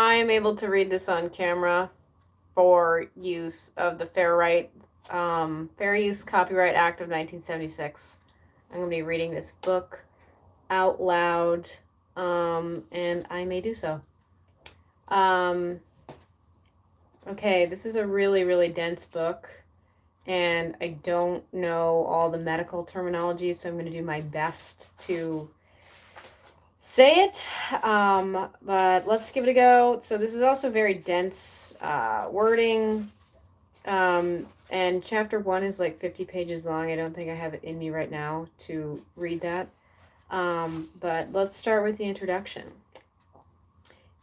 I'm able to read this on camera for use of the Fair Use Copyright Act of 1976. I'm going to be reading this book out loud, and I may do so. Um, okay, this is a really, really dense book, and I don't know all the medical terminology, so I'm going to do my best to say it. But let's give it a go. So this is also very dense wording. And chapter 1 is like 50 pages long. I don't think I have it in me right now to read that. But let's start with the introduction.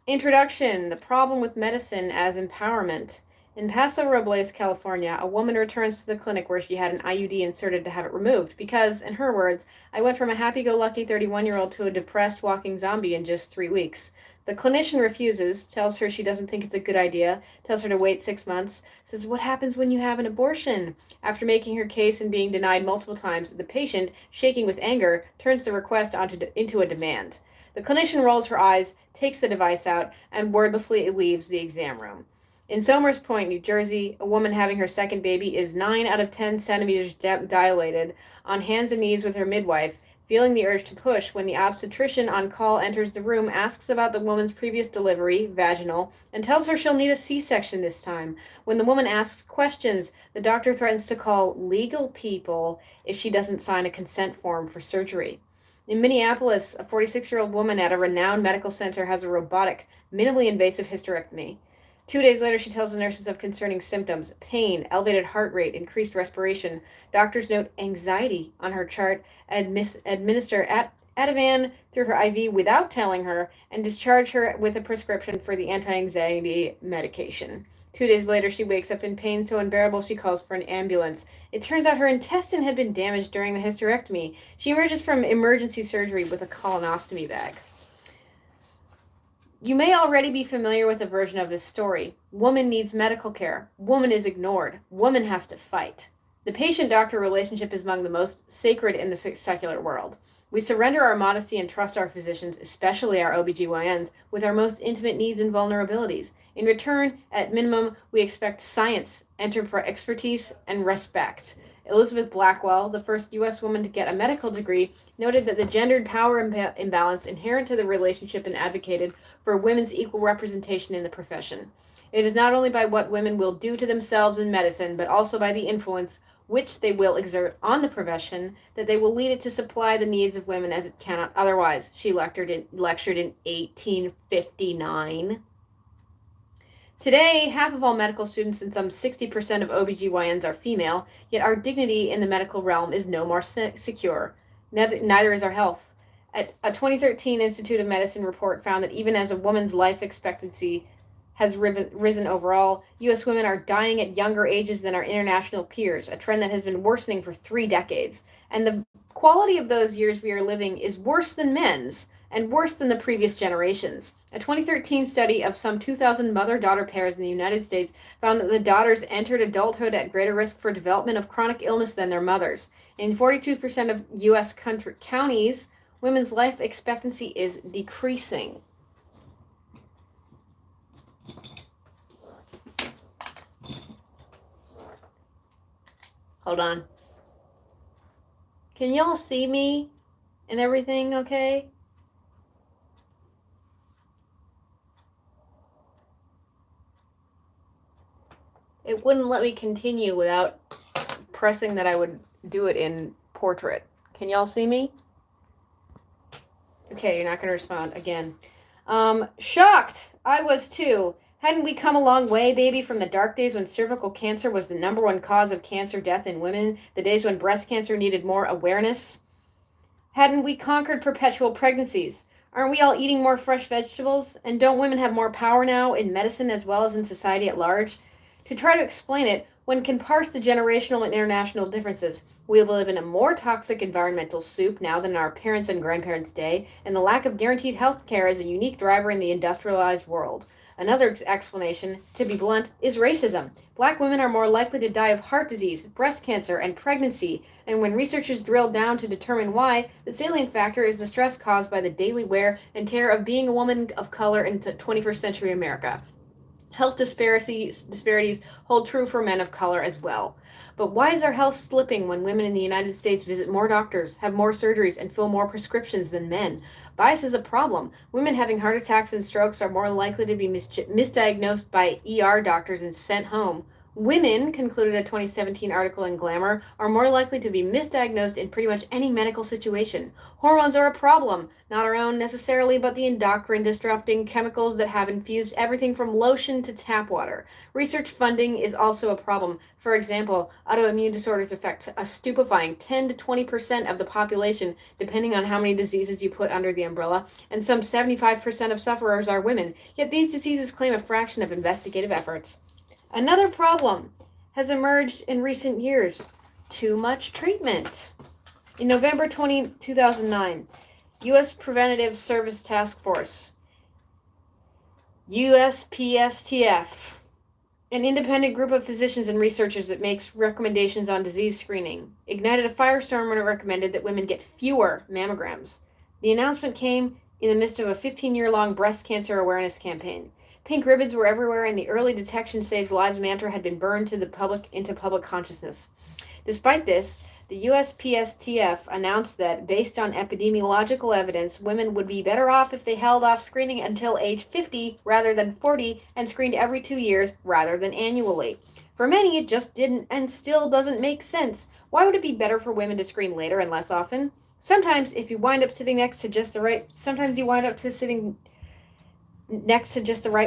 Introduction: the problem with medicine as empowerment. In Paso Robles, California, a woman returns to the clinic where she had an IUD inserted to have it removed because, in her words, I went from a happy-go-lucky 31-year-old to a depressed walking zombie in just 3 weeks. The clinician refuses, tells her she doesn't think it's a good idea, tells her to wait 6 months, says, "What happens when you have an abortion?" After making her case and being denied multiple times, the patient, shaking with anger, turns the request into a demand. The clinician rolls her eyes, takes the device out, and wordlessly leaves the exam room. In Somers Point, New Jersey, a woman having her second baby is 9 out of 10 centimeters dilated, on hands and knees with her midwife, feeling the urge to push when the obstetrician on call enters the room, asks about the woman's previous delivery, vaginal, and tells her she'll need a C-section this time. When the woman asks questions, the doctor threatens to call legal people if she doesn't sign a consent form for surgery. In Minneapolis, a 46-year-old woman at a renowned medical center has a robotic, minimally invasive hysterectomy. 2 days later, she tells the nurses of concerning symptoms: pain, elevated heart rate, increased respiration. Doctors note anxiety on her chart, administer Ativan through her IV without telling her, and discharge her with a prescription for the anti-anxiety medication. 2 days later, she wakes up in pain so unbearable she calls for an ambulance. It turns out her intestine had been damaged during the hysterectomy. She emerges from emergency surgery with a colonoscopy bag. You may already be familiar with a version of this story. Woman needs medical care. Woman is ignored. Woman has to fight. The patient-doctor relationship is among the most sacred in the secular world. We surrender our modesty and trust our physicians, especially our OBGYNs, with our most intimate needs and vulnerabilities. In return, at minimum, we expect science, expertise, and respect. Elizabeth Blackwell, the first U.S. woman to get a medical degree, noted that the gendered power imbalance inherent to the relationship and advocated for women's equal representation in the profession. It is not only by what women will do to themselves in medicine, but also by the influence which they will exert on the profession, that they will lead it to supply the needs of women as it cannot otherwise. She lectured in 1859. Today, half of all medical students and some 60% of OBGYNs are female, yet our dignity in the medical realm is no more secure. Neither is our health. A 2013 Institute of Medicine report found that even as a woman's life expectancy has risen overall, U.S. women are dying at younger ages than our international peers, a trend that has been worsening for 3 decades. And the quality of those years we are living is worse than men's, and worse than the previous generations. A 2013 study of some 2,000 mother-daughter pairs in the United States found that the daughters entered adulthood at greater risk for development of chronic illness than their mothers. In 42% of U.S. counties, women's life expectancy is decreasing. Hold on. Can y'all see me and everything okay? It wouldn't let me continue without pressing that I would do it in portrait. Can y'all see me? Okay, you're not going to respond again. Shocked! I was too. Hadn't we come a long way, baby, from the dark days when cervical cancer was the #1 cause of cancer death in women, the days when breast cancer needed more awareness? Hadn't we conquered perpetual pregnancies? Aren't we all eating more fresh vegetables? And don't women have more power now in medicine as well as in society at large? To try to explain it, one can parse the generational and international differences. We live in a more toxic environmental soup now than in our parents' and grandparents' day, and the lack of guaranteed health care is a unique driver in the industrialized world. Another explanation, to be blunt, is racism. Black women are more likely to die of heart disease, breast cancer, and pregnancy, and when researchers drill down to determine why, the salient factor is the stress caused by the daily wear and tear of being a woman of color in 21st century America. Health disparities hold true for men of color as well. But why is our health slipping when women in the United States visit more doctors, have more surgeries, and fill more prescriptions than men? Bias is a problem. Women having heart attacks and strokes are more likely to be misdiagnosed by ER doctors and sent home. Women, concluded a 2017 article in Glamour, are more likely to be misdiagnosed in pretty much any medical situation. Hormones are a problem, not our own necessarily, but the endocrine disrupting chemicals that have infused everything from lotion to tap water. Research funding is also a problem. For example, autoimmune disorders affect a stupefying 10 to 20% of the population, depending on how many diseases you put under the umbrella, and some 75% of sufferers are women, yet these diseases claim a fraction of investigative efforts. Another problem has emerged in recent years: too much treatment. In November 2009, U.S. Preventative Service Task Force, USPSTF, an independent group of physicians and researchers that makes recommendations on disease screening, ignited a firestorm when it recommended that women get fewer mammograms. The announcement came in the midst of a 15-year-long breast cancer awareness campaign. Pink ribbons were everywhere, and the early detection saves lives mantra had been burned into public consciousness. Despite this, the USPSTF announced that, based on epidemiological evidence, women would be better off if they held off screening until age 50 rather than 40 and screened every 2 years rather than annually. For many, it just didn't and still doesn't make sense. Why would it be better for women to screen later and less often? Sometimes you wind up sitting next to just the right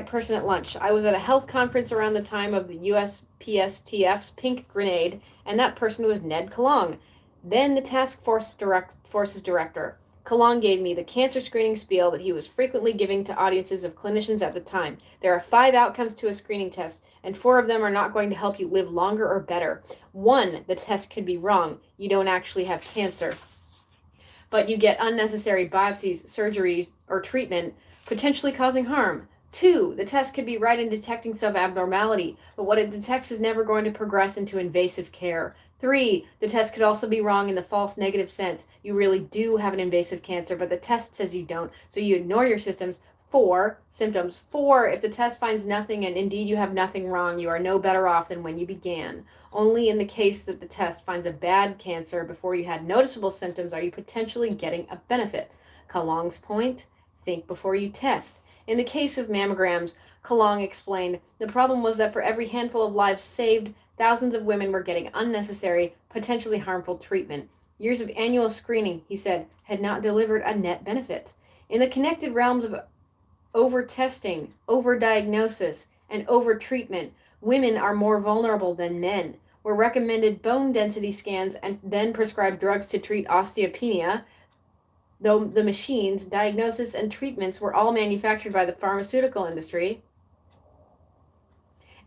person at lunch. I was at a health conference around the time of the USPSTF's Pink Grenade, and that person was Ned Kalong, then the task force's director. Kalong gave me the cancer screening spiel that he was frequently giving to audiences of clinicians at the time. There are 5 outcomes to a screening test, and 4 of them are not going to help you live longer or better. 1, the test could be wrong. You don't actually have cancer, but you get unnecessary biopsies, surgeries, or treatment, potentially causing harm. 2, the test could be right in detecting some abnormality, but what it detects is never going to progress into invasive care. 3, the test could also be wrong in the false negative sense. You really do have an invasive cancer, but the test says you don't, so you ignore your symptoms. 4, if the test finds nothing and indeed you have nothing wrong, you are no better off than when you began. Only in the case that the test finds a bad cancer before you had noticeable symptoms are you potentially getting a benefit. Kalong's point? Think before you test. In the case of mammograms, Kalong explained, the problem was that for every handful of lives saved, thousands of women were getting unnecessary, potentially harmful treatment. Years of annual screening, he said, had not delivered a net benefit. In the connected realms of over-testing, over-diagnosis, and over-treatment, women are more vulnerable than men. We're recommended bone density scans and then prescribed drugs to treat osteopenia, though the machines, diagnosis, and treatments were all manufactured by the pharmaceutical industry.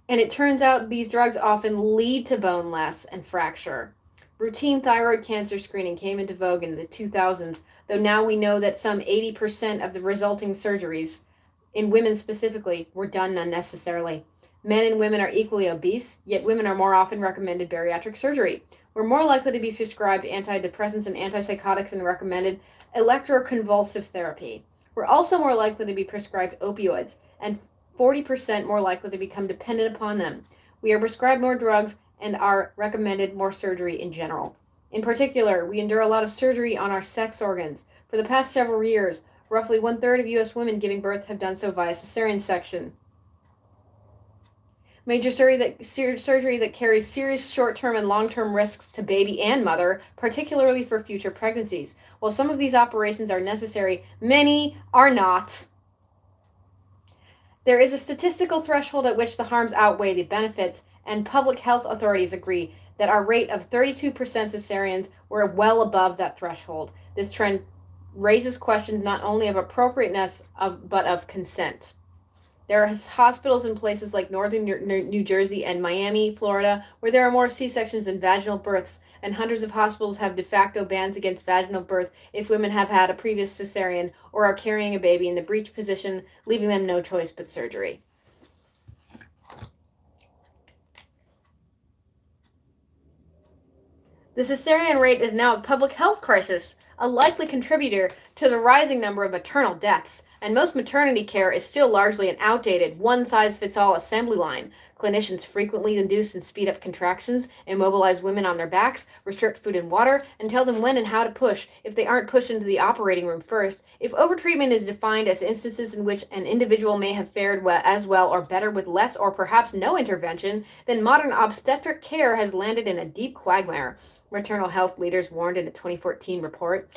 And it turns out these drugs often lead to bone loss and fracture. Routine thyroid cancer screening came into vogue in the 2000s, though now we know that some 80% of the resulting surgeries, in women specifically, were done unnecessarily. Men and women are equally obese, yet women are more often recommended bariatric surgery. We're more likely to be prescribed antidepressants and antipsychotics and recommended electroconvulsive therapy. We're also more likely to be prescribed opioids, and 40% more likely to become dependent upon them. We are prescribed more drugs and are recommended more surgery in general. In particular, we endure a lot of surgery on our sex organs. For the past several years, roughly 1/3 of U.S. women giving birth have done so via cesarean section. Major surgery that carries serious short-term and long-term risks to baby and mother, particularly for future pregnancies. While some of these operations are necessary, many are not. There is a statistical threshold at which the harms outweigh the benefits, and public health authorities agree that our rate of 32% cesareans were well above that threshold. This trend raises questions not only of appropriateness but of consent. There are hospitals in places like northern New Jersey and Miami, Florida, where there are more C-sections than vaginal births, and hundreds of hospitals have de facto bans against vaginal birth if women have had a previous cesarean or are carrying a baby in the breech position, leaving them no choice but surgery. The cesarean rate is now a public health crisis, a likely contributor to the rising number of maternal deaths, and most maternity care is still largely an outdated, one-size-fits-all assembly line. Clinicians frequently induce and speed up contractions, immobilize women on their backs, restrict food and water, and tell them when and how to push if they aren't pushed into the operating room first. If overtreatment is defined as instances in which an individual may have fared as well or better with less or perhaps no intervention, then modern obstetric care has landed in a deep quagmire. Maternal health leaders warned in a 2014 report.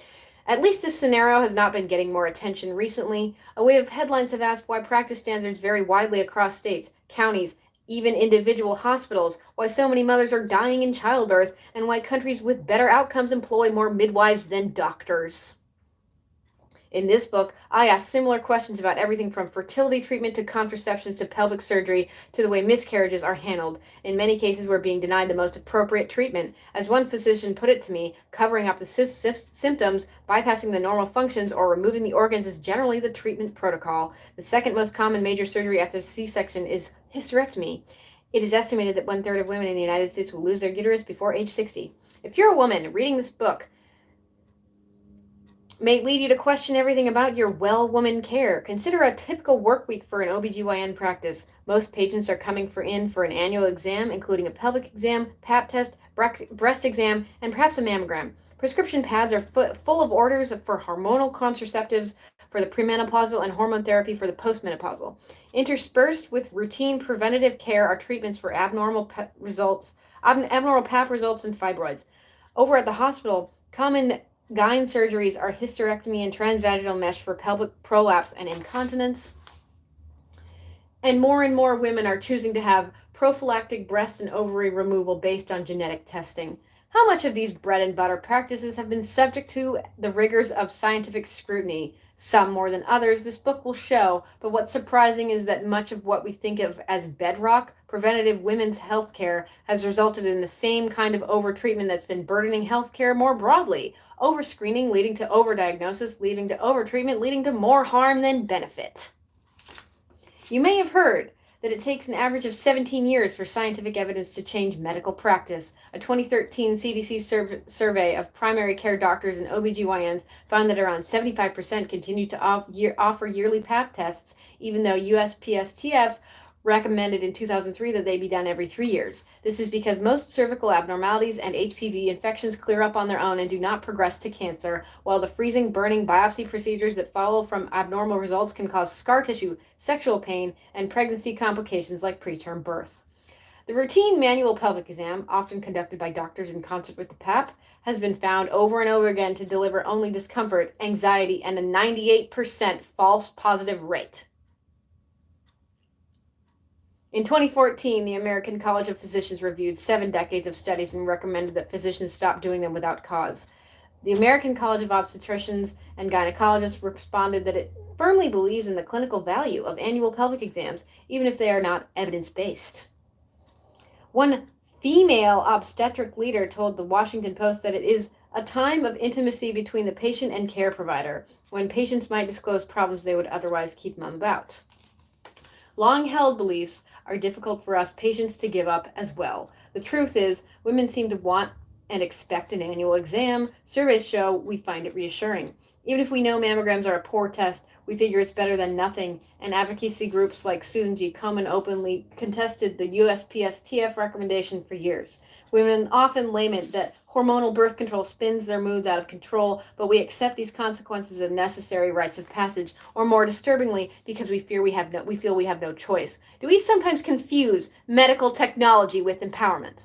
At least this scenario has not been getting more attention recently. A wave of headlines have asked why practice standards vary widely across states, counties, even individual hospitals, why so many mothers are dying in childbirth, and why countries with better outcomes employ more midwives than doctors. In this book, I ask similar questions about everything from fertility treatment to contraceptions to pelvic surgery to the way miscarriages are handled. In many cases, we're being denied the most appropriate treatment. As one physician put it to me, covering up the symptoms, bypassing the normal functions, or removing the organs is generally the treatment protocol. The second most common major surgery after C-section is hysterectomy. It is estimated that 1/3 of women in the United States will lose their uterus before age 60. If you're a woman reading this book, may lead you to question everything about your well-woman care. Consider a typical work week for an OBGYN practice. Most patients are coming in for an annual exam, including a pelvic exam, pap test, breast exam, and perhaps a mammogram. Prescription pads are full of orders for hormonal contraceptives for the premenopausal and hormone therapy for the postmenopausal. Interspersed with routine preventative care are treatments for abnormal pap results and fibroids. Over at the hospital, common gyne surgeries are hysterectomy and transvaginal mesh for pelvic prolapse and incontinence. And more women are choosing to have prophylactic breast and ovary removal based on genetic testing. How much of these bread and butter practices have been subject to the rigors of scientific scrutiny? Some more than others, this book will show, but what's surprising is that much of what we think of as bedrock, preventative women's health care, has resulted in the same kind of overtreatment that's been burdening healthcare more broadly. Overscreening leading to overdiagnosis, leading to overtreatment, leading to more harm than benefit. You may have heard that it takes an average of 17 years for scientific evidence to change medical practice. A 2013 CDC survey of primary care doctors and OBGYNs found that around 75% continue to offer yearly pap tests, even though USPSTF recommended in 2003 that they be done every 3 years. This is because most cervical abnormalities and HPV infections clear up on their own and do not progress to cancer, while the freezing, burning biopsy procedures that follow from abnormal results can cause scar tissue, sexual pain, and pregnancy complications like preterm birth. The routine manual pelvic exam, often conducted by doctors in concert with the PAP, has been found over and over again to deliver only discomfort, anxiety, and a 98% false positive rate. In 2014, the American College of Physicians reviewed 7 decades of studies and recommended that physicians stop doing them without cause. The American College of Obstetricians and Gynecologists responded that it firmly believes in the clinical value of annual pelvic exams, even if they are not evidence-based. One female obstetric leader told the Washington Post that it is a time of intimacy between the patient and care provider, when patients might disclose problems they would otherwise keep mum about. Long-held beliefs are difficult for us patients to give up as well. The truth is, women seem to want and expect an annual exam. Surveys show we find it reassuring. Even if we know mammograms are a poor test, we figure it's better than nothing, and advocacy groups like Susan G. Komen openly contested the USPSTF recommendation for years. Women often lament that hormonal birth control spins their moods out of control, but we accept these consequences as necessary rites of passage, or more disturbingly, because we feel we have no choice. Do we sometimes confuse medical technology with empowerment?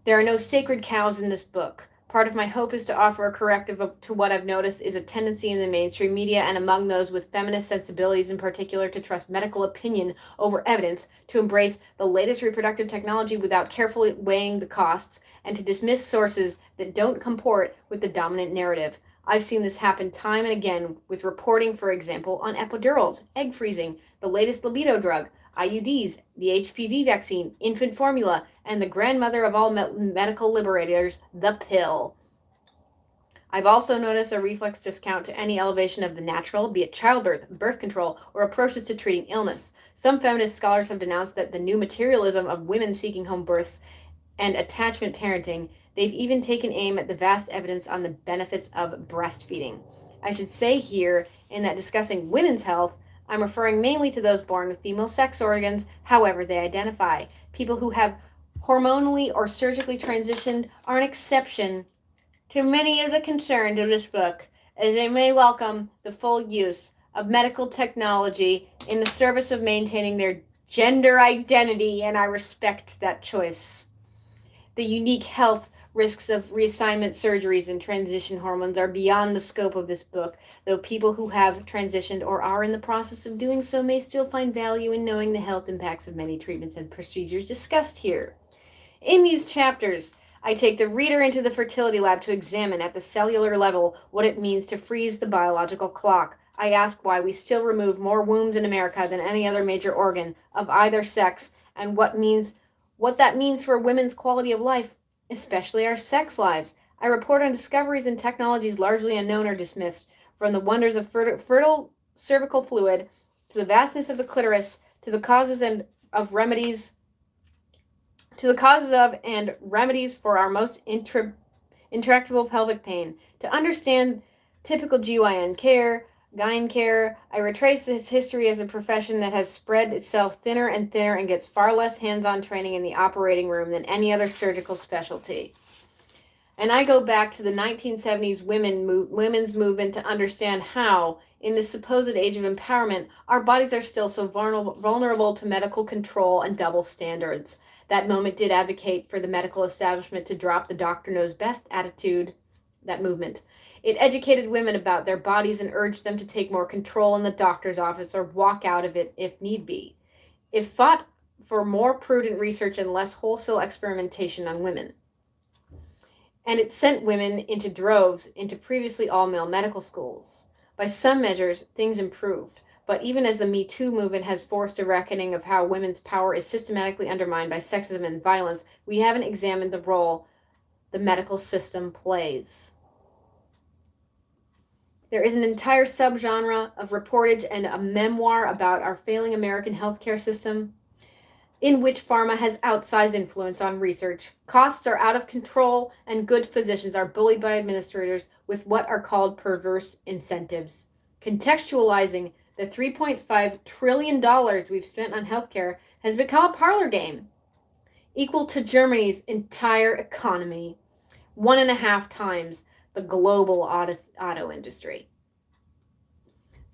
There are no sacred cows in this book. Part of my hope is to offer a corrective to what I've noticed is a tendency in the mainstream media and among those with feminist sensibilities in particular to trust medical opinion over evidence, to embrace the latest reproductive technology without carefully weighing the costs, and to dismiss sources that don't comport with the dominant narrative. I've seen this happen time and again with reporting, for example, on epidurals, egg freezing, the latest libido drug, IUDs, the HPV vaccine, infant formula, and the grandmother of all medical liberators, the pill. I've also noticed a reflex discount to any elevation of the natural, be it childbirth, birth control, or approaches to treating illness. Some feminist scholars have denounced that the new materialism of women seeking home births and attachment parenting. They've even taken aim at the vast evidence on the benefits of breastfeeding. I should say here, in that discussing women's health, I'm referring mainly to those born with female sex organs, however they identify. People who have hormonally or surgically transitioned are an exception to many of the concerns of this book, as they may welcome the full use of medical technology in the service of maintaining their gender identity, and I respect that choice. The unique health risks of reassignment surgeries and transition hormones are beyond the scope of this book, though people who have transitioned or are in the process of doing so may still find value in knowing the health impacts of many treatments and procedures discussed here. In these chapters, I take the reader into the fertility lab to examine at the cellular level what it means to freeze the biological clock. I ask why we still remove more wombs in America than any other major organ of either sex, and what that means for women's quality of life, especially our sex lives. I report on discoveries in technologies largely unknown or dismissed, from the wonders of fertile cervical fluid to the vastness of the clitoris to the causes and remedies for our most intractable pelvic pain. To understand typical GYN care, gyne care, I retrace its history as a profession that has spread itself thinner and thinner and gets far less hands-on training in the operating room than any other surgical specialty. And I go back to the 1970s women's movement to understand how, in this supposed age of empowerment, our bodies are still so vulnerable to medical control and double standards. That moment did advocate for the medical establishment to drop the doctor knows best attitude, that movement. It educated women about their bodies and urged them to take more control in the doctor's office or walk out of it if need be. It fought for more prudent research and less wholesale experimentation on women. And it sent women into droves into previously all-male medical schools. By some measures, things improved. But even as the Me Too movement has forced a reckoning of how women's power is systematically undermined by sexism and violence, we haven't examined the role the medical system plays. There is an entire subgenre of reportage and a memoir about our failing American healthcare system, in which pharma has outsized influence on research. Costs are out of control, and good physicians are bullied by administrators with what are called perverse incentives. Contextualizing the $3.5 trillion we've spent on healthcare has become a parlor game, equal to Germany's entire economy, 1.5 times the global auto industry.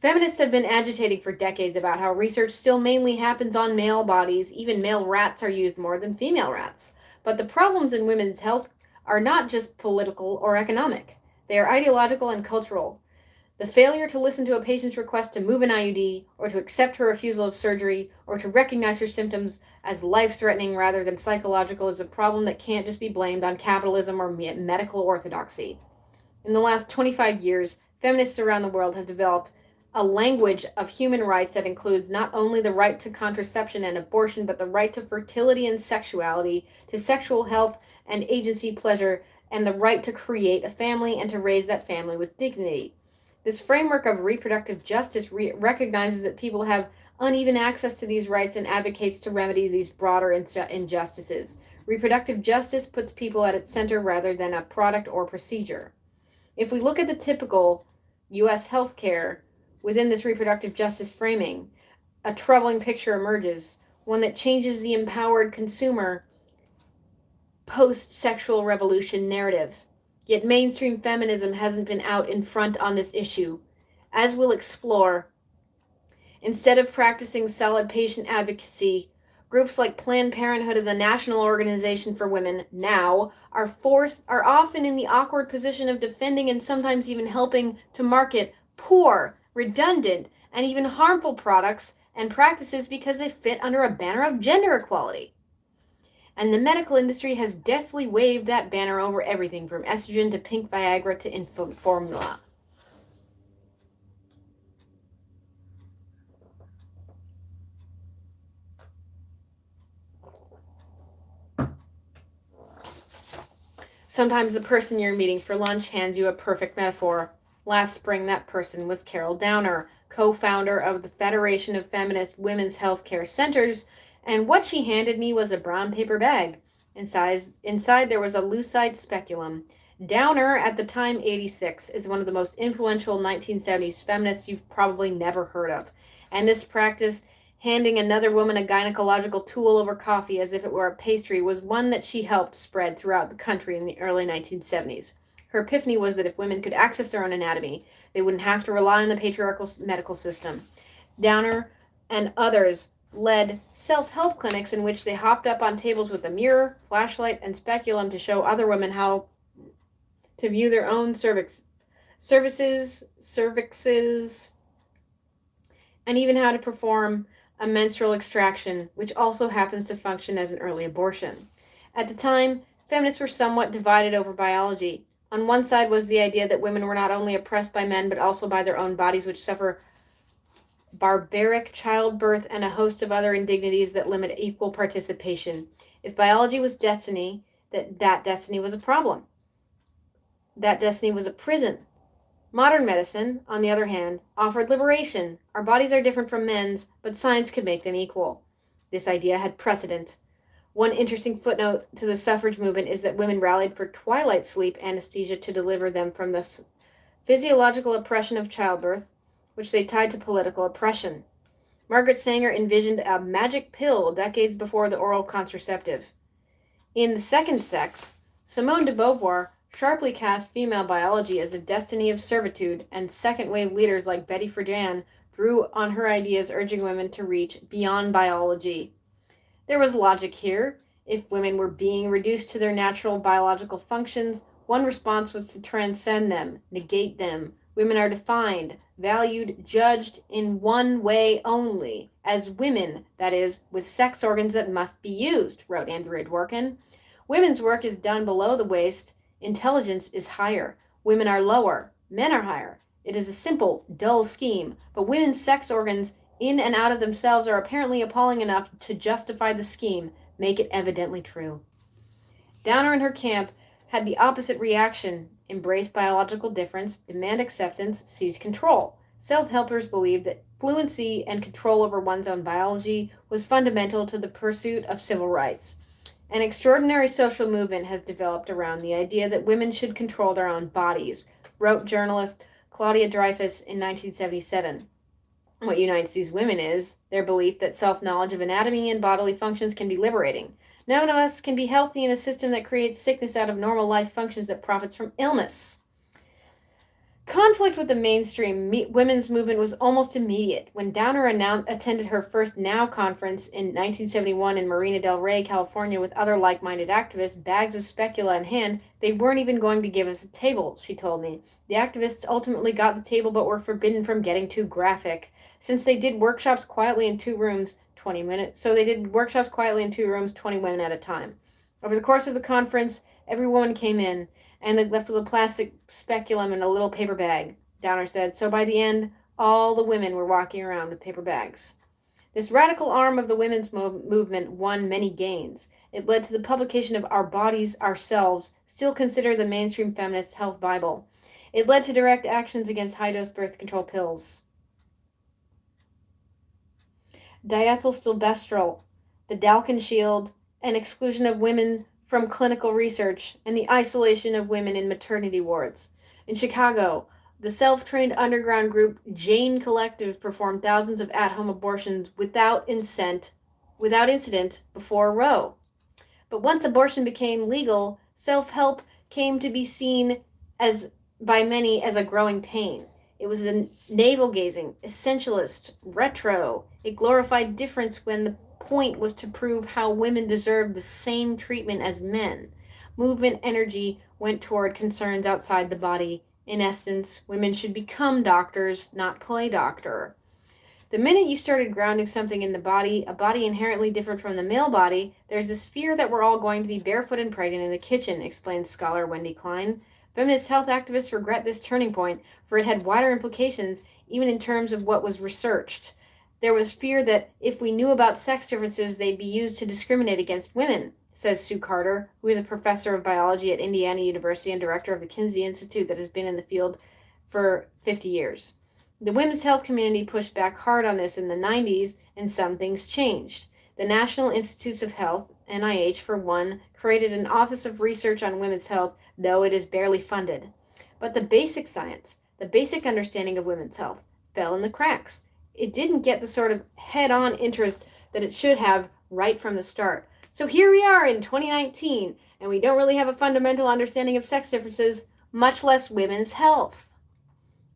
Feminists have been agitating for decades about how research still mainly happens on male bodies. Even male rats are used more than female rats. But the problems in women's health are not just political or economic. They are ideological and cultural. The failure to listen to a patient's request to move an IUD, or to accept her refusal of surgery, or to recognize her symptoms as life-threatening rather than psychological is a problem that can't just be blamed on capitalism or medical orthodoxy. In the last 25 years, feminists around the world have developed a language of human rights that includes not only the right to contraception and abortion, but the right to fertility and sexuality, to sexual health and agency pleasure, and the right to create a family and to raise that family with dignity. This framework of reproductive justice recognizes that people have uneven access to these rights and advocates to remedy these broader injustices. Reproductive justice puts people at its center rather than a product or procedure. If we look at the typical U.S. healthcare within this reproductive justice framing, a troubling picture emerges, one that changes the empowered consumer post-sexual revolution narrative. Yet mainstream feminism hasn't been out in front on this issue. As we'll explore, instead of practicing solid patient advocacy, groups like Planned Parenthood and the National Organization for Women, NOW, are often in the awkward position of defending and sometimes even helping to market poor, redundant, and even harmful products and practices because they fit under a banner of gender equality. And the medical industry has deftly waved that banner over everything from estrogen to pink Viagra to infant formula. Sometimes the person you're meeting for lunch hands you a perfect metaphor. Last spring, that person was Carol Downer, co-founder of the Federation of Feminist Women's Healthcare Centers, and what she handed me was a brown paper bag. Inside there was a lucite speculum. Downer, at the time 86, is one of the most influential 1970s feminists you've probably never heard of. And this practice, handing another woman a gynecological tool over coffee as if it were a pastry, was one that she helped spread throughout the country in the early 1970s. Her epiphany was that if women could access their own anatomy, they wouldn't have to rely on the patriarchal medical system. Downer and others led self-help clinics in which they hopped up on tables with a mirror, flashlight, and speculum to show other women how to view their own cervixes, and even how to perform a menstrual extraction, which also happens to function as an early abortion. At the time, feminists were somewhat divided over biology. On one side was the idea that women were not only oppressed by men, but also by their own bodies, which suffer barbaric childbirth and a host of other indignities that limit equal participation. If biology was destiny, that destiny was a problem. That destiny was a prison. Modern medicine, on the other hand, offered liberation. Our bodies are different from men's, but science could make them equal. This idea had precedent. One interesting footnote to the suffrage movement is that women rallied for twilight sleep anesthesia to deliver them from the physiological oppression of childbirth, which they tied to political oppression. Margaret Sanger envisioned a magic pill decades before the oral contraceptive. In The Second Sex, Simone de Beauvoir sharply cast female biology as a destiny of servitude, and second-wave leaders like Betty Friedan drew on her ideas urging women to reach beyond biology. There was logic here. If women were being reduced to their natural biological functions, one response was to transcend them, negate them. Women are defined, valued, judged in one way only, as women, that is, with sex organs that must be used, wrote Andrea Dworkin. Women's work is done below the waist. Intelligence is higher. Women are lower. Men are higher. It is a simple, dull scheme, but women's sex organs in and out of themselves are apparently appalling enough to justify the scheme, make it evidently true. Downer and her camp had the opposite reaction: embrace biological difference, demand acceptance, seize control. Self-helpers believed that fluency and control over one's own biology was fundamental to the pursuit of civil rights. An extraordinary social movement has developed around the idea that women should control their own bodies, wrote journalist Claudia Dreyfus in 1977. What unites these women is their belief that self-knowledge of anatomy and bodily functions can be liberating. None of us can be healthy in a system that creates sickness out of normal life functions that profits from illness. Conflict with the mainstream women's movement was almost immediate. When Downer attended her first NOW conference in 1971 in Marina del Rey, California, with other like-minded activists, bags of specula in hand, they weren't even going to give us a table, she told me. The activists ultimately got the table but were forbidden from getting too graphic. Since they did workshops quietly in 2 rooms, 20 minutes, so they did workshops quietly in 2 rooms, 20 women at a time. Over the course of the conference, every woman came in, and they left with a plastic speculum in a little paper bag, Downer said. So by the end, all the women were walking around with paper bags. This radical arm of the women's movement won many gains. It led to the publication of Our Bodies, Ourselves, still considered the mainstream feminist health Bible. It led to direct actions against high-dose birth control pills. Diethylstilbestrol, the Dalkin Shield, and exclusion of women from clinical research, and the isolation of women in maternity wards. In Chicago, the self-trained underground group Jane Collective performed thousands of at-home abortions without incident before Roe. But once abortion became legal, self-help came to be seen by many as a growing pain. It was a navel-gazing, essentialist, retro. It glorified difference when the point was to prove how women deserved the same treatment as men. Movement energy went toward concerns outside the body. In essence, women should become doctors, not play doctor. The minute you started grounding something in the body, a body inherently different from the male body, there's this fear that we're all going to be barefoot and pregnant in the kitchen, explains scholar Wendy Klein. Feminist health activists regret this turning point, for it had wider implications, even in terms of what was researched. There was fear that if we knew about sex differences, they'd be used to discriminate against women, says Sue Carter, who is a professor of biology at Indiana University and director of the Kinsey Institute that has been in the field for 50 years. The women's health community pushed back hard on this in the 90s, and some things changed. The National Institutes of Health NIH, for one, created an Office of Research on Women's Health, though it is barely funded. But the basic science, the basic understanding of women's health, fell in the cracks. It didn't get the sort of head-on interest that it should have right from the start. So here we are in 2019, and we don't really have a fundamental understanding of sex differences, much less women's health.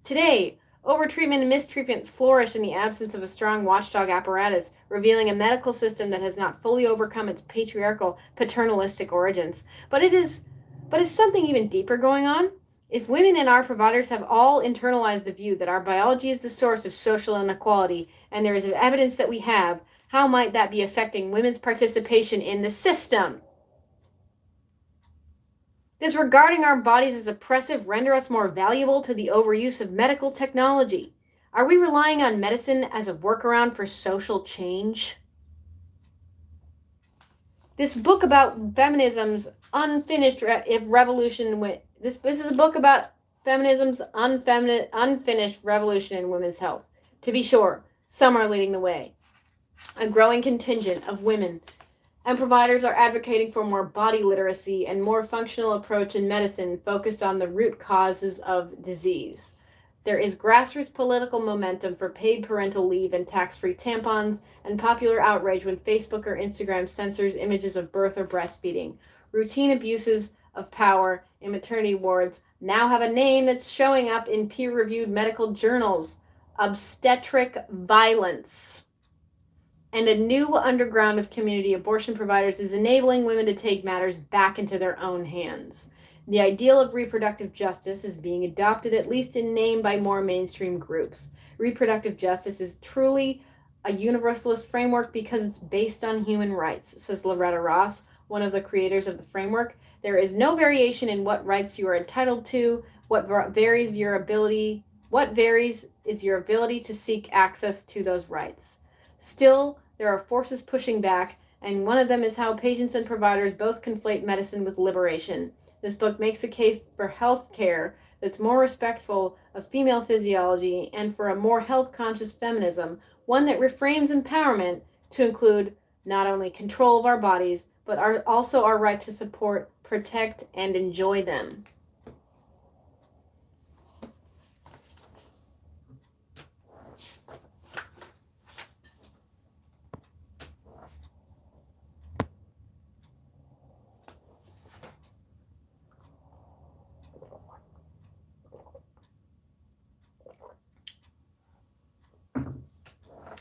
Today, overtreatment and mistreatment flourish in the absence of a strong watchdog apparatus, revealing a medical system that has not fully overcome its patriarchal, paternalistic origins. But is something even deeper going on? If women and our providers have all internalized the view that our biology is the source of social inequality, and there is evidence that we have, how might that be affecting women's participation in the system? Does regarding our bodies as oppressive render us more valuable to the overuse of medical technology? Are we relying on medicine as a workaround for social change? This book about feminism's unfinished revolution. This is a book about feminism's unfinished revolution in women's health. To be sure, some are leading the way. A growing contingent of women and providers are advocating for more body literacy and more functional approach in medicine focused on the root causes of disease. There is grassroots political momentum for paid parental leave and tax-free tampons, and popular outrage when Facebook or Instagram censors images of birth or breastfeeding. Routine abuses of power in maternity wards now have a name that's showing up in peer-reviewed medical journals: obstetric violence. And a new underground of community abortion providers is enabling women to take matters back into their own hands. The ideal of reproductive justice is being adopted, at least in name, by more mainstream groups. Reproductive justice is truly a universalist framework because it's based on human rights, says Loretta Ross, one of the creators of the framework. There is no variation in what rights you are entitled to. What varies is your ability to seek access to those rights. Still, there are forces pushing back, and one of them is how patients and providers both conflate medicine with liberation. This book makes a case for health care that's more respectful of female physiology and for a more health-conscious feminism, one that reframes empowerment to include not only control of our bodies, but also our right to support, protect, and enjoy them.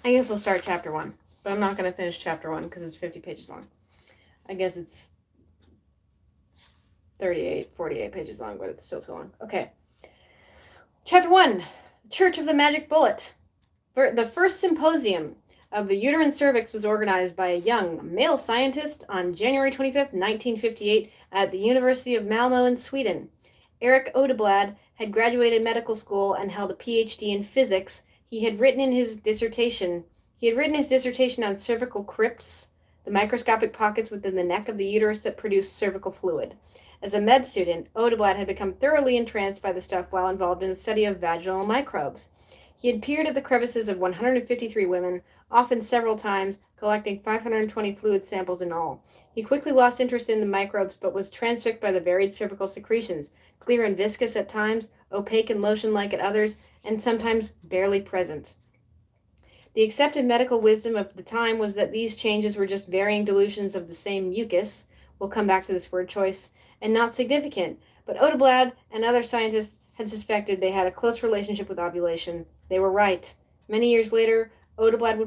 I guess I'll start chapter 1, but I'm not going to finish chapter 1 because it's 50 pages long. I guess it's 48 pages long, but it's still too long. Okay. Chapter 1, Church of the Magic Bullet. The first symposium of the uterine cervix was organized by a young male scientist on January 25th, 1958 at the University of Malmö in Sweden. Erik Odeblad had graduated medical school and held a PhD in physics. He had written his dissertation on cervical crypts, the microscopic pockets within the neck of the uterus that produce cervical fluid. As a med student, Odeblad had become thoroughly entranced by the stuff while involved in the study of vaginal microbes. He had peered at the crevices of 153 women, often several times, collecting 520 fluid samples in all. He quickly lost interest in the microbes, but was transfixed by the varied cervical secretions, clear and viscous at times, opaque and lotion-like at others, and sometimes barely present. The accepted medical wisdom of the time was that these changes were just varying dilutions of the same mucus, we'll come back to this word choice, and not significant, but Odeblad and other scientists had suspected they had a close relationship with ovulation. They were right. Many years later, Odeblad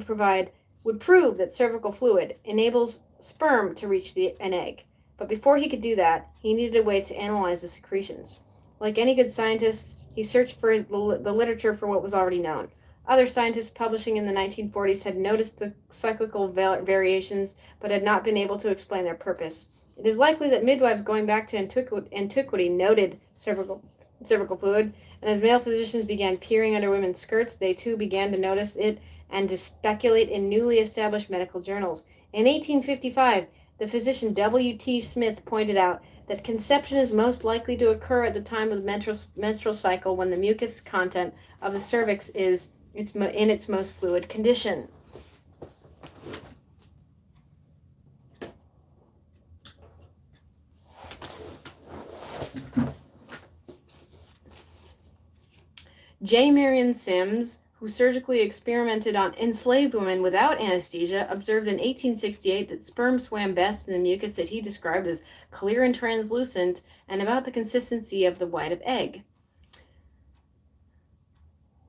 would prove that cervical fluid enables sperm to reach an egg. But before he could do that, he needed a way to analyze the secretions. Like any good scientist, he searched for the literature for what was already known. Other scientists publishing in the 1940s had noticed the cyclical variations, but had not been able to explain their purpose. It is likely that midwives going back to antiquity noted cervical fluid, and as male physicians began peering under women's skirts, they too began to notice it and to speculate in newly established medical journals. In 1855, the physician W.T. Smith pointed out that conception is most likely to occur at the time of the menstrual cycle when the mucus content of the cervix is in its most fluid condition. J. Marion Sims, who surgically experimented on enslaved women without anesthesia, observed in 1868 that sperm swam best in the mucus that he described as clear and translucent and about the consistency of the white of egg.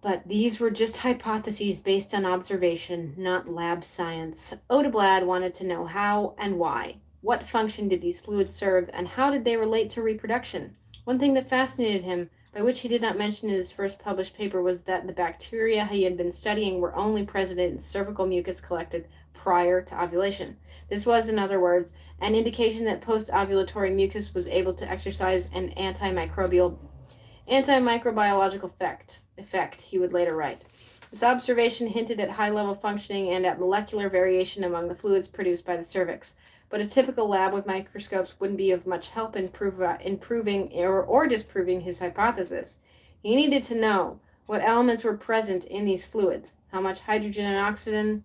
But these were just hypotheses based on observation, not lab science. Odeblad wanted to know how and why. What function did these fluids serve, and how did they relate to reproduction? One thing that fascinated him, by which he did not mention in his first published paper, was that the bacteria he had been studying were only present in cervical mucus collected prior to ovulation. This was, in other words, an indication that post-ovulatory mucus was able to exercise an antimicrobiological effect, he would later write. This observation hinted at high-level functioning and at molecular variation among the fluids produced by the cervix, but a typical lab with microscopes wouldn't be of much help in proving or disproving his hypothesis. He needed to know what elements were present in these fluids, how much hydrogen and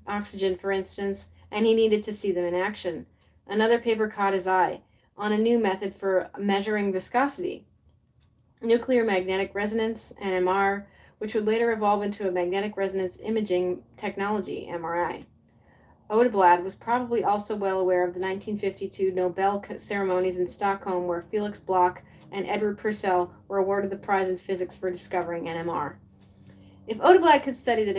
oxygen, for instance, and he needed to see them in action. Another paper caught his eye on a new method for measuring viscosity. Nuclear magnetic resonance, NMR, which would later evolve into a magnetic resonance imaging technology, MRI. Odeblad was probably also well aware of the 1952 Nobel ceremonies in Stockholm, where Felix Bloch and Edward Purcell were awarded the prize in physics for discovering NMR. If Odeblad could study the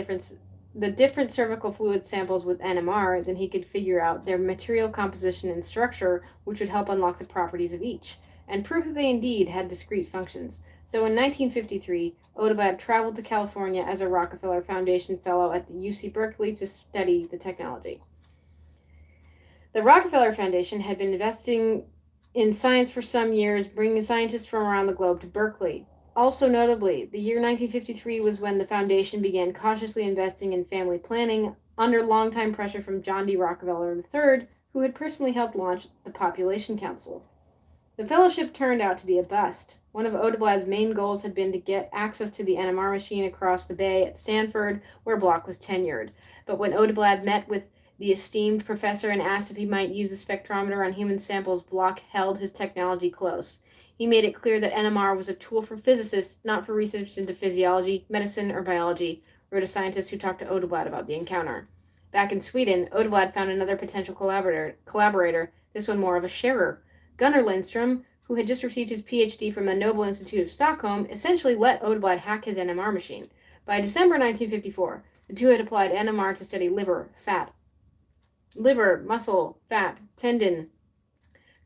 different cervical fluid samples with NMR, then he could figure out their material composition and structure, which would help unlock the properties of each, and prove that they indeed had discrete functions. So in 1953, Odeblad traveled to California as a Rockefeller Foundation Fellow at the UC Berkeley to study the technology. The Rockefeller Foundation had been investing in science for some years, bringing scientists from around the globe to Berkeley. Also notably, the year 1953 was when the foundation began cautiously investing in family planning under longtime pressure from John D. Rockefeller III, who had personally helped launch the Population Council. The fellowship turned out to be a bust. One of Odeblad's main goals had been to get access to the NMR machine across the bay at Stanford, where Bloch was tenured. But when Odeblad met with the esteemed professor and asked if he might use a spectrometer on human samples, Bloch held his technology close. He made it clear that NMR was a tool for physicists, not for research into physiology, medicine, or biology, wrote a scientist who talked to Odeblad about the encounter. Back in Sweden, Odeblad found another potential collaborator, this one more of a sharer. Gunnar Lindström, who had just received his PhD from the Nobel Institute of Stockholm, essentially let Odeblad hack his NMR machine. By December 1954, the two had applied NMR to study liver, muscle, fat, tendon,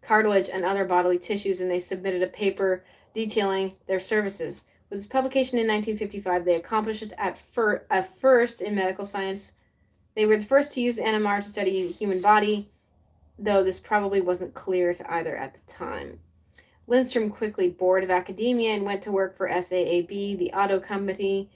cartilage, and other bodily tissues, and they submitted a paper detailing their services. With its publication in 1955, they accomplished it at first in medical science. They were the first to use NMR to study the human body, though this probably wasn't clear to either at the time. Lindström quickly bored of academia and went to work for SAAB, the auto company.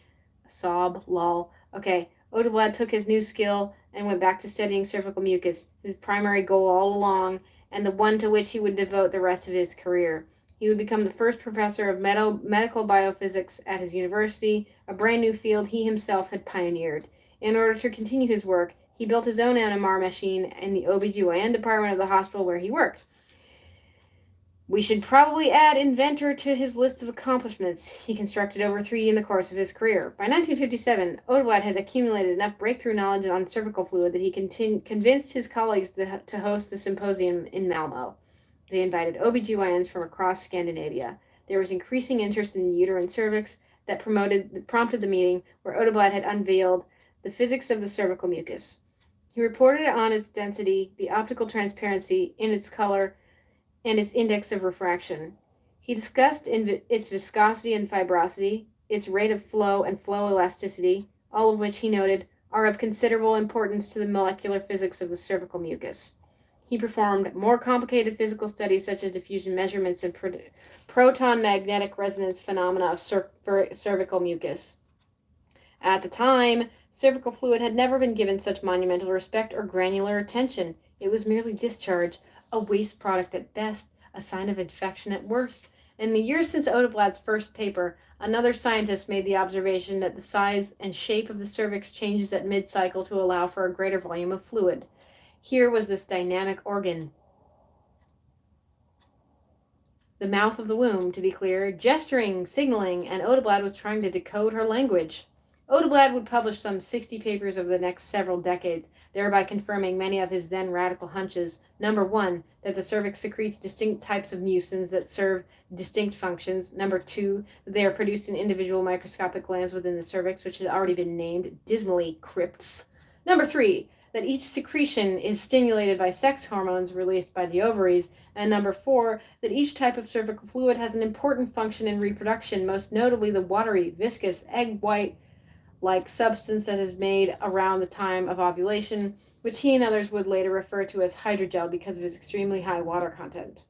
Sob, lol. Okay, Odeblad took his new skill and went back to studying cervical mucus, his primary goal all along, and the one to which he would devote the rest of his career. He would become the first professor of medical biophysics at his university, a brand new field he himself had pioneered. In order to continue his work, he built his own NMR machine in the OBGYN department of the hospital where he worked. We should probably add inventor to his list of accomplishments. He constructed over 3 in the course of his career. By 1957, Odeblad had accumulated enough breakthrough knowledge on cervical fluid that he convinced his colleagues to host the symposium in Malmo. They invited OBGYNs from across Scandinavia. There was increasing interest in the uterine cervix that prompted the meeting, where Odeblad had unveiled the physics of the cervical mucus. He reported on its density, the optical transparency in its color, and its index of refraction. He discussed its viscosity and fibrosity, its rate of flow and flow elasticity, all of which he noted are of considerable importance to the molecular physics of the cervical mucus. He performed more complicated physical studies such as diffusion measurements and proton magnetic resonance phenomena of cervical mucus. At the time, cervical fluid had never been given such monumental respect or granular attention. It was merely discharge, a waste product at best, a sign of infection at worst. In the years since Odeblad's first paper, another scientist made the observation that the size and shape of the cervix changes at mid-cycle to allow for a greater volume of fluid. Here was this dynamic organ. the mouth of the womb, to be clear, gesturing, signaling, and Odeblad was trying to decode her language. Odeblad would publish some 60 papers over the next several decades, thereby confirming many of his then radical hunches. Number one, that the cervix secretes distinct types of mucins that serve distinct functions. Number two, that they are produced in individual microscopic glands within the cervix, which had already been named dismally crypts. Number three, that each secretion is stimulated by sex hormones released by the ovaries. And number four, that each type of cervical fluid has an important function in reproduction, most notably the watery, viscous, egg white like substance that is made around the time of ovulation, which he and others would later refer to as hydrogel because of its extremely high water content.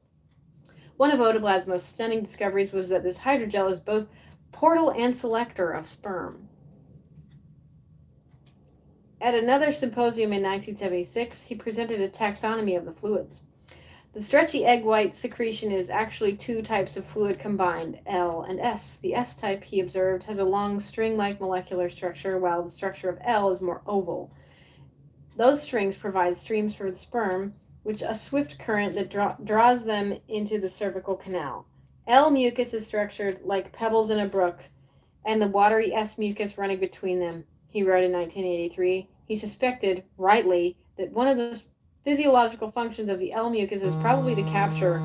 One of Odeblad's most stunning discoveries was that this hydrogel is both portal and selector of sperm. At another symposium in 1976, he presented a taxonomy of the fluids. The stretchy egg white secretion is actually two types of fluid combined, L and S. The S type, he observed, has a long string-like molecular structure, while the structure of L is more oval. Those strings provide streams for the sperm, which a swift current that draws them into the cervical canal. L mucus is structured like pebbles in a brook, and the watery S mucus running between them. He wrote in 1983, he suspected, rightly, that one of the physiological functions of the L mucus is probably to capture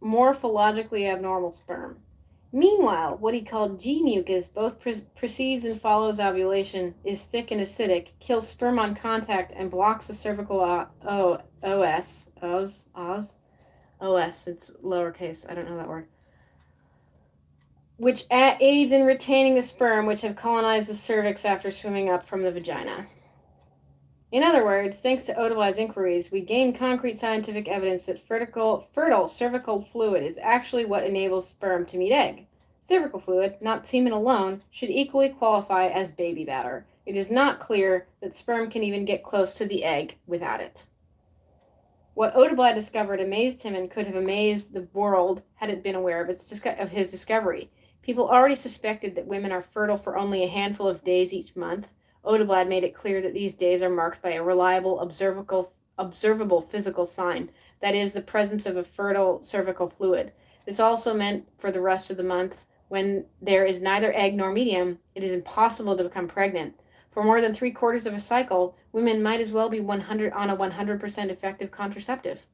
morphologically abnormal sperm. Meanwhile, what he called G mucus both precedes and follows ovulation, is thick and acidic, kills sperm on contact, and blocks the cervical OS, it's lowercase, I don't know that word, which aids in retaining the sperm which have colonized the cervix after swimming up from the vagina. In other words, thanks to Odeblad's inquiries, we gain concrete scientific evidence that fertile cervical fluid is actually what enables sperm to meet egg. Cervical fluid, not semen alone, should equally qualify as baby batter. It is not clear that sperm can even get close to the egg without it. What Odeblad discovered amazed him and could have amazed the world had it been aware of his discovery. People already suspected that women are fertile for only a handful of days each month. Odeblad made it clear that these days are marked by a reliable, observable physical sign, that is, the presence of a fertile cervical fluid. This also meant for the rest of the month, when there is neither egg nor medium, it is impossible to become pregnant. For more than 3/4 of a cycle, women might as well be on a 100% effective contraceptive.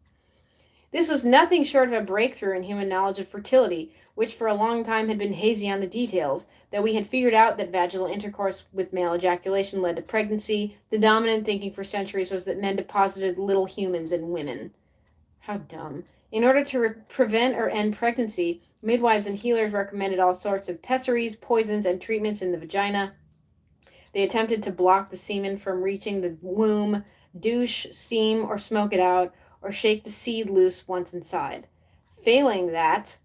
This was nothing short of a breakthrough in human knowledge of fertility, which for a long time had been hazy on the details. Though we had figured out that vaginal intercourse with male ejaculation led to pregnancy, the dominant thinking for centuries was that men deposited little humans in women. How dumb. In order to prevent or end pregnancy, midwives and healers recommended all sorts of pessaries, poisons, and treatments in the vagina. They attempted to block the semen from reaching the womb, douche, steam, or smoke it out, or shake the seed loose once inside. Failing that,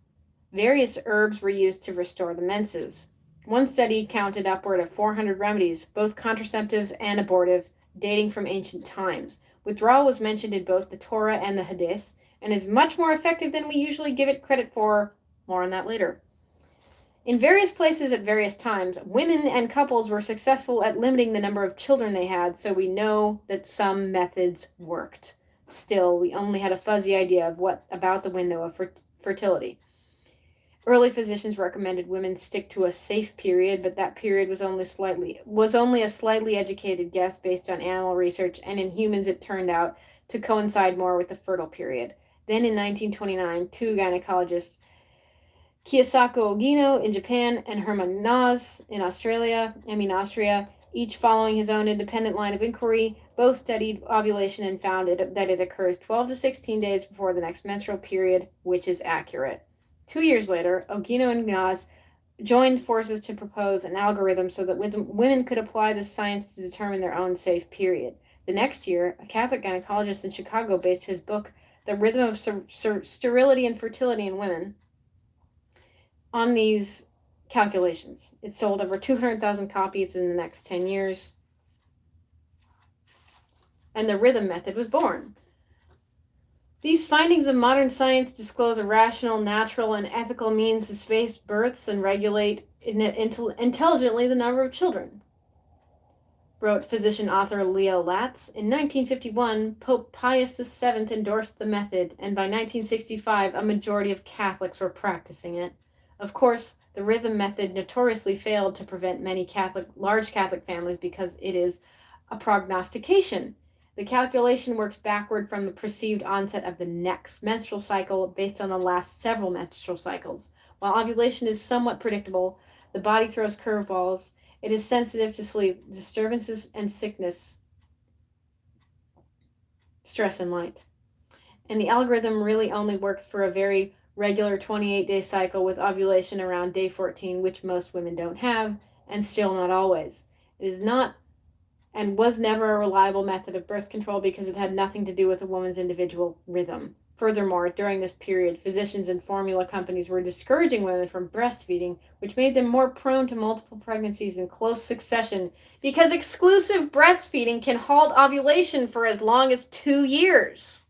various herbs were used to restore the menses. One study counted upward of 400 remedies, both contraceptive and abortive, dating from ancient times. Withdrawal was mentioned in both the Torah and the Hadith, and is much more effective than we usually give it credit for. More on that later. In various places at various times, women and couples were successful at limiting the number of children they had, so we know that some methods worked. Still, we only had a fuzzy idea of what about the window of fertility. Early physicians recommended women stick to a safe period, but that period was only a slightly educated guess based on animal research, and in humans it turned out to coincide more with the fertile period. Then in 1929, two gynecologists, Kiyosako Ogino in Japan and Hermann Naas in Austria, each following his own independent line of inquiry, both studied ovulation and found that it occurs 12 to 16 days before the next menstrual period, which is accurate. 2 years later, Ogino and Naas joined forces to propose an algorithm so that women could apply this science to determine their own safe period. The next year, a Catholic gynecologist in Chicago based his book, The Rhythm of Sterility and Fertility in Women, on these calculations. It sold over 200,000 copies in the next 10 years, and the rhythm method was born. These findings of modern science disclose a rational, natural, and ethical means to space births and regulate intelligently the number of children, wrote physician-author Leo Latz. In 1951, Pope Pius VII endorsed the method, and by 1965, a majority of Catholics were practicing it. Of course, the rhythm method notoriously failed to prevent many large Catholic families because it is a prognostication. The calculation works backward from the perceived onset of the next menstrual cycle based on the last several menstrual cycles. While ovulation is somewhat predictable, the body throws curveballs. It is sensitive to sleep disturbances and sickness, stress, and light. And the algorithm really only works for a very regular 28-day cycle with ovulation around day 14, which most women don't have, and still not always. It is not and was never a reliable method of birth control because it had nothing to do with a woman's individual rhythm. Furthermore, during this period, physicians and formula companies were discouraging women from breastfeeding, which made them more prone to multiple pregnancies in close succession because exclusive breastfeeding can halt ovulation for as long as 2 years.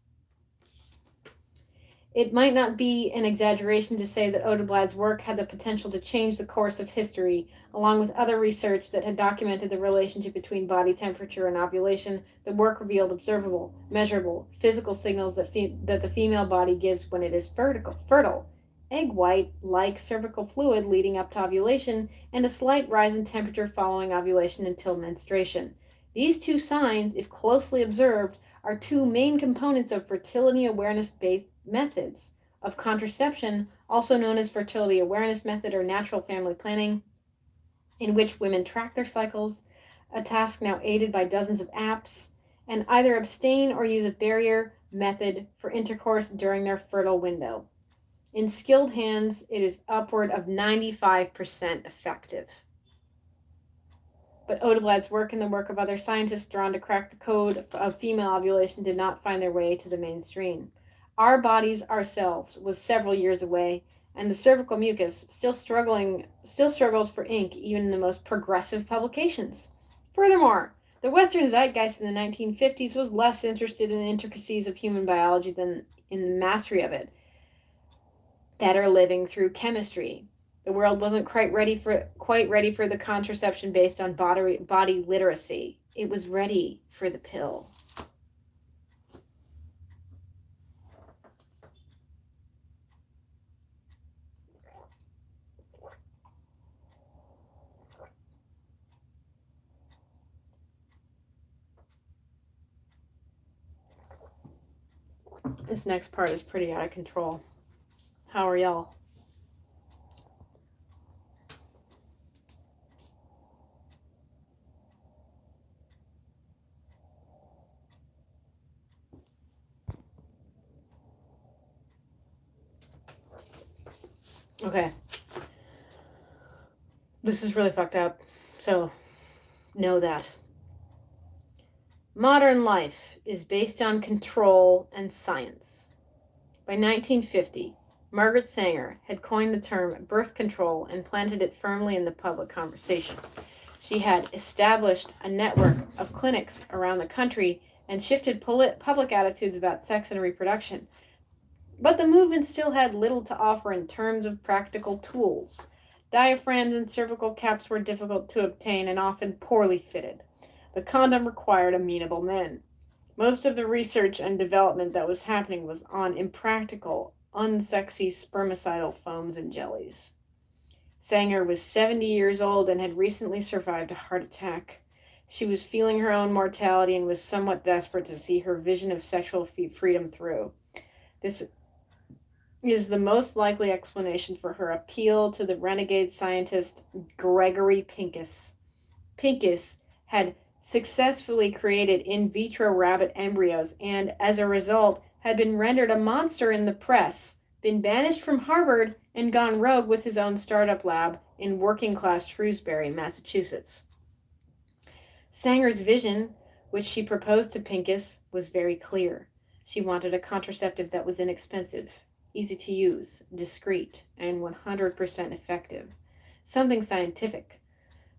It might not be an exaggeration to say that Oderblad's work had the potential to change the course of history. Along with other research that had documented the relationship between body temperature and ovulation, the work revealed observable, measurable, physical signals that the female body gives when it is fertile. Egg white, like cervical fluid leading up to ovulation, and a slight rise in temperature following ovulation until menstruation. These two signs, if closely observed, are two main components of fertility awareness-based methods of contraception, also known as fertility awareness method or natural family planning, in which women track their cycles, a task now aided by dozens of apps, and either abstain or use a barrier method for intercourse during their fertile window. In skilled hands, it is upward of 95% effective. But Odeblad's work and the work of other scientists drawn to crack the code of female ovulation did not find their way to the mainstream. Our Bodies Ourselves was several years away, and the cervical mucus still struggles for ink even in the most progressive publications. Furthermore, the Western zeitgeist in the 1950s was less interested in the intricacies of human biology than in the mastery of it. Better living through chemistry. The world wasn't quite ready for the contraception based on body literacy. It was ready for the pill. This next part is pretty out of control. How are y'all? Okay. This is really fucked up, so know that. Modern life is based on control and science. By 1950, Margaret Sanger had coined the term birth control and planted it firmly in the public conversation. She had established a network of clinics around the country and shifted public attitudes about sex and reproduction. But the movement still had little to offer in terms of practical tools. Diaphragms and cervical caps were difficult to obtain and often poorly fitted. The condom required amenable men. Most of the research and development that was happening was on impractical, unsexy spermicidal foams and jellies. Sanger was 70 years old and had recently survived a heart attack. She was feeling her own mortality and was somewhat desperate to see her vision of sexual freedom through. This is the most likely explanation for her appeal to the renegade scientist Gregory Pincus. Pincus had successfully created in vitro rabbit embryos and, as a result, had been rendered a monster in the press, been banished from Harvard, and gone rogue with his own startup lab in working-class Shrewsbury, Massachusetts. Sanger's vision, which she proposed to Pincus, was very clear. She wanted a contraceptive that was inexpensive, easy to use, discreet, and 100% effective. Something scientific.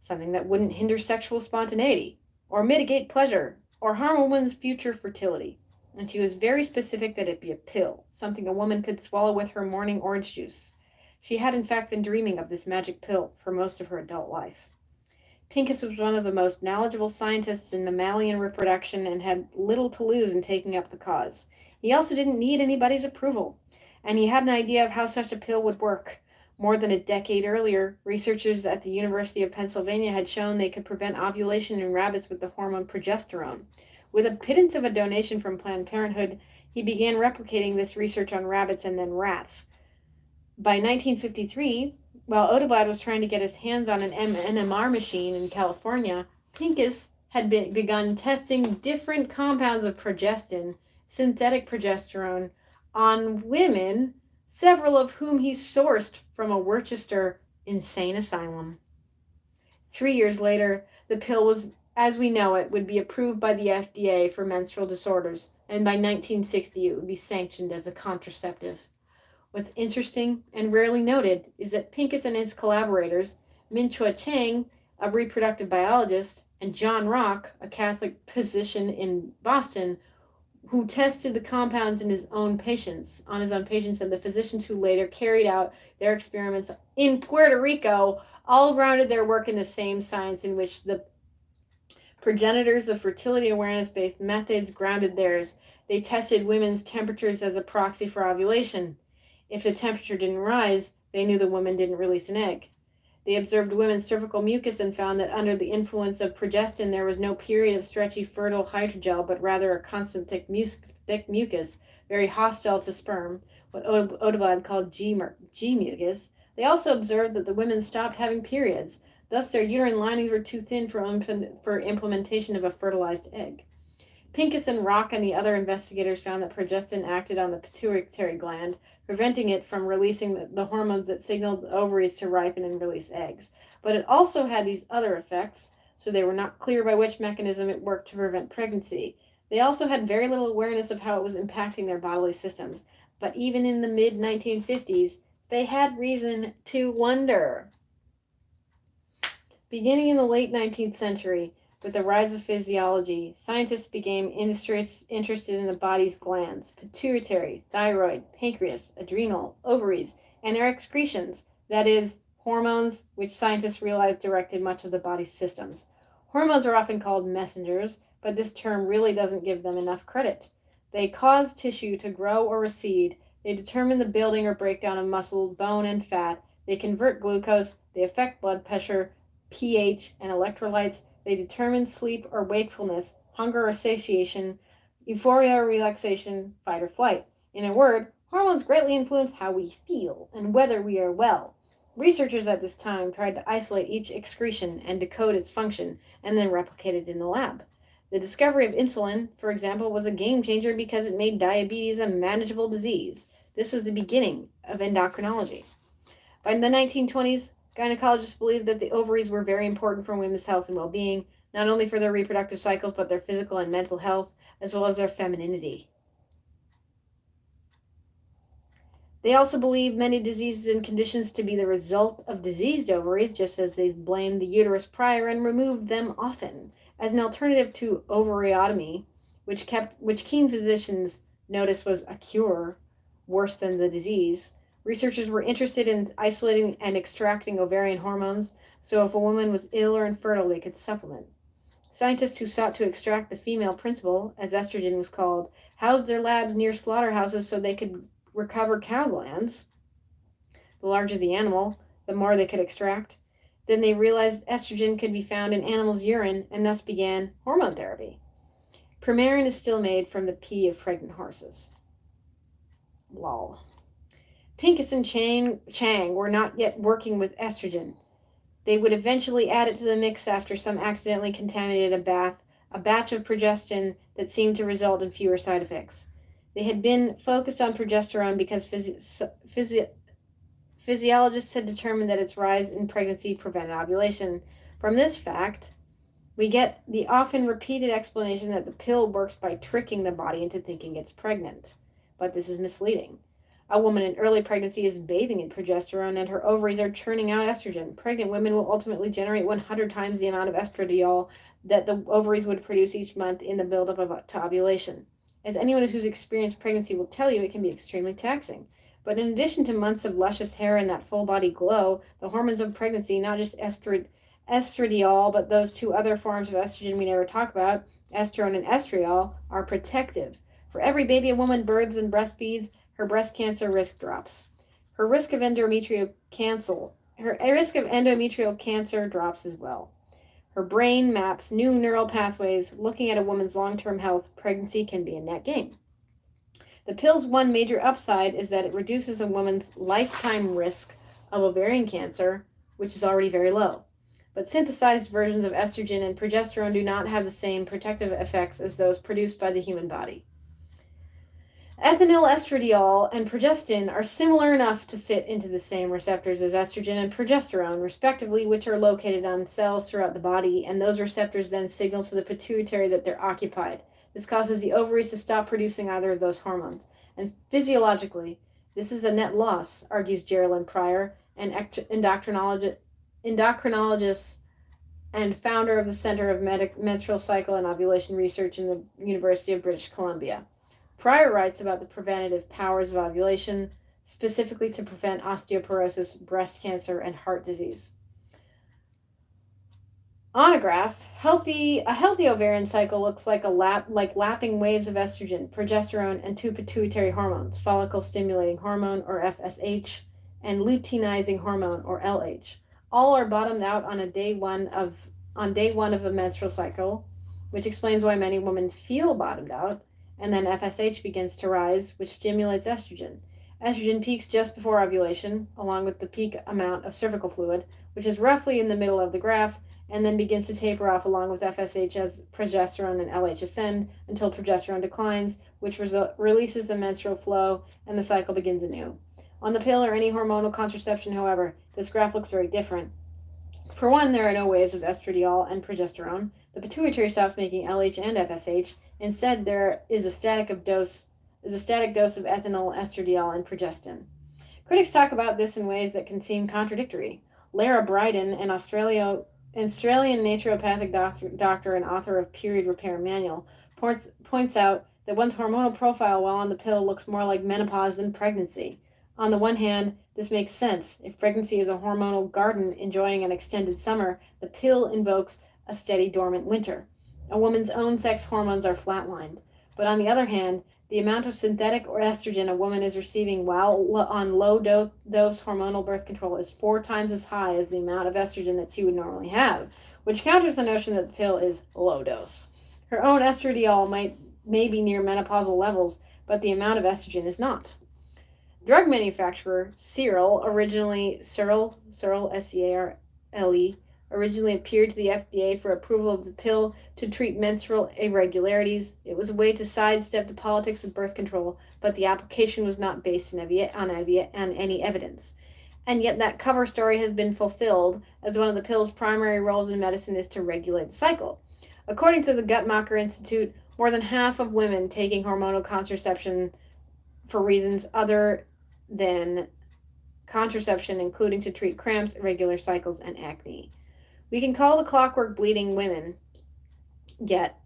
Something that wouldn't hinder sexual spontaneity, or mitigate pleasure, or harm a woman's future fertility. and she was very specific that it be a pill, something a woman could swallow with her morning orange juice. She had in fact been dreaming of this magic pill for most of her adult life. Pincus was one of the most knowledgeable scientists in mammalian reproduction and had little to lose in taking up the cause. He also didn't need anybody's approval, and he had an idea of how such a pill would work. More than a decade earlier, researchers at the University of Pennsylvania had shown they could prevent ovulation in rabbits with the hormone progesterone. With a pittance of a donation from Planned Parenthood, he began replicating this research on rabbits and then rats. By 1953, while Odeblad was trying to get his hands on an NMR machine in California, Pincus had begun testing different compounds of progestin, synthetic progesterone, on women, several of whom he sourced from a Worcester insane asylum. 3 years later, the pill was, as we know it, would be approved by the FDA for menstrual disorders, and by 1960 it would be sanctioned as a contraceptive. What's interesting and rarely noted is that Pincus and his collaborators, Min-Chua Chang, a reproductive biologist, and John Rock, a Catholic physician in Boston, who tested the compounds on his own patients, and the physicians who later carried out their experiments in Puerto Rico, all grounded their work in the same science in which the progenitors of fertility awareness-based methods grounded theirs. They tested women's temperatures as a proxy for ovulation. If the temperature didn't rise, they knew the woman didn't release an egg. They observed women's cervical mucus and found that under the influence of progestin, there was no period of stretchy, fertile hydrogel, but rather a constant thick mucus, very hostile to sperm, what Odeblad called G mucus. They also observed that the women stopped having periods. Thus, their uterine linings were too thin for implementation of a fertilized egg. Pincus and Rock and the other investigators found that progestin acted on the pituitary gland, preventing it from releasing the hormones that signaled the ovaries to ripen and release eggs. But it also had these other effects, so they were not clear by which mechanism it worked to prevent pregnancy. They also had very little awareness of how it was impacting their bodily systems. But even in the mid-1950s, they had reason to wonder. Beginning in the late 19th century, with the rise of physiology, scientists became interested in the body's glands: pituitary, thyroid, pancreas, adrenal, ovaries, and their excretions, that is, hormones, which scientists realized directed much of the body's systems. Hormones are often called messengers, but this term really doesn't give them enough credit. They cause tissue to grow or recede. They determine the building or breakdown of muscle, bone, and fat. They convert glucose. They affect blood pressure, pH, and electrolytes. They determine sleep or wakefulness, hunger or satiation, euphoria or relaxation, fight or flight. In a word, hormones greatly influence how we feel and whether we are well. Researchers at this time tried to isolate each excretion and decode its function, and then replicate it in the lab. The discovery of insulin, for example, was a game changer because it made diabetes a manageable disease. This was the beginning of endocrinology. By the 1920s, gynecologists believed that the ovaries were very important for women's health and well-being, not only for their reproductive cycles, but their physical and mental health, as well as their femininity. They also believed many diseases and conditions to be the result of diseased ovaries, just as they blamed the uterus prior and removed them often. As an alternative to ovariotomy, which keen physicians noticed was a cure worse than the disease, researchers were interested in isolating and extracting ovarian hormones, so if a woman was ill or infertile, they could supplement. Scientists who sought to extract the female principle, as estrogen was called, housed their labs near slaughterhouses so they could recover cow glands. The larger the animal, the more they could extract. Then they realized estrogen could be found in animals' urine, and thus began hormone therapy. Premarin is still made from the pee of pregnant horses. Lol. Pincus and Chang were not yet working with estrogen. They would eventually add it to the mix after some accidentally contaminated a batch of progestin that seemed to result in fewer side effects. They had been focused on progesterone because physiologists had determined that its rise in pregnancy prevented ovulation. From this fact, we get the often repeated explanation that the pill works by tricking the body into thinking it's pregnant. But this is misleading. A woman in early pregnancy is bathing in progesterone and her ovaries are churning out estrogen. Pregnant women will ultimately generate 100 times the amount of estradiol that the ovaries would produce each month in the buildup to ovulation. As anyone who's experienced pregnancy will tell you, it can be extremely taxing. But in addition to months of luscious hair and that full body glow, the hormones of pregnancy, not just estradiol, but those two other forms of estrogen we never talk about, estrone and estriol, are protective. For every baby a woman births and breastfeeds, her breast cancer risk drops. Her risk of endometrial cancer drops as well. Her brain maps new neural pathways. Looking at a woman's long-term health, pregnancy can be a net gain. The pill's one major upside is that it reduces a woman's lifetime risk of ovarian cancer, which is already very low. But synthesized versions of estrogen and progesterone do not have the same protective effects as those produced by the human body. Ethinyl estradiol and progestin are similar enough to fit into the same receptors as estrogen and progesterone, respectively, which are located on cells throughout the body, and those receptors then signal to the pituitary that they're occupied. This causes the ovaries to stop producing either of those hormones. And physiologically, this is a net loss, argues Geraldine Pryor, an endocrinologist and founder of the Center of Menstrual Cycle and Ovulation Research in the University of British Columbia. Pryor writes about the preventative powers of ovulation, specifically to prevent osteoporosis, breast cancer, and heart disease. On a graph, a healthy ovarian cycle looks like lapping waves of estrogen, progesterone, and two pituitary hormones, follicle stimulating hormone or FSH, and luteinizing hormone or LH. All are bottomed out on day one of a menstrual cycle, which explains why many women feel bottomed out. And then FSH begins to rise, which stimulates estrogen. Estrogen peaks just before ovulation, along with the peak amount of cervical fluid, which is roughly in the middle of the graph, and then begins to taper off along with FSH as progesterone and LH ascend until progesterone declines, which releases the menstrual flow, and the cycle begins anew. On the pill or any hormonal contraception, however, this graph looks very different. For one, there are no waves of estradiol and progesterone. The pituitary stops making LH and FSH. Instead, there is a static dose of ethinyl estradiol and progestin. Critics talk about this in ways that can seem contradictory. Lara Briden, an Australian naturopathic doctor and author of Period Repair Manual, points out that one's hormonal profile while on the pill looks more like menopause than pregnancy. On the one hand, this makes sense. If pregnancy is a hormonal garden enjoying an extended summer, the pill invokes a steady dormant winter. A woman's own sex hormones are flatlined. But on the other hand, the amount of synthetic or estrogen a woman is receiving while on low-dose hormonal birth control is 4 times as high as the amount of estrogen that she would normally have, which counters the notion that the pill is low dose. Her own estradiol may be near menopausal levels, but the amount of estrogen is not. Drug manufacturer Searle, S-E-A-R-L-E, originally appeared to the FDA for approval of the pill to treat menstrual irregularities. It was a way to sidestep the politics of birth control, but the application was not based on any evidence. And yet that cover story has been fulfilled, as one of the pill's primary roles in medicine is to regulate the cycle. According to the Guttmacher Institute, more than half of women taking hormonal contraception for reasons other than contraception, including to treat cramps, irregular cycles, and acne. We can call the clockwork bleeding women get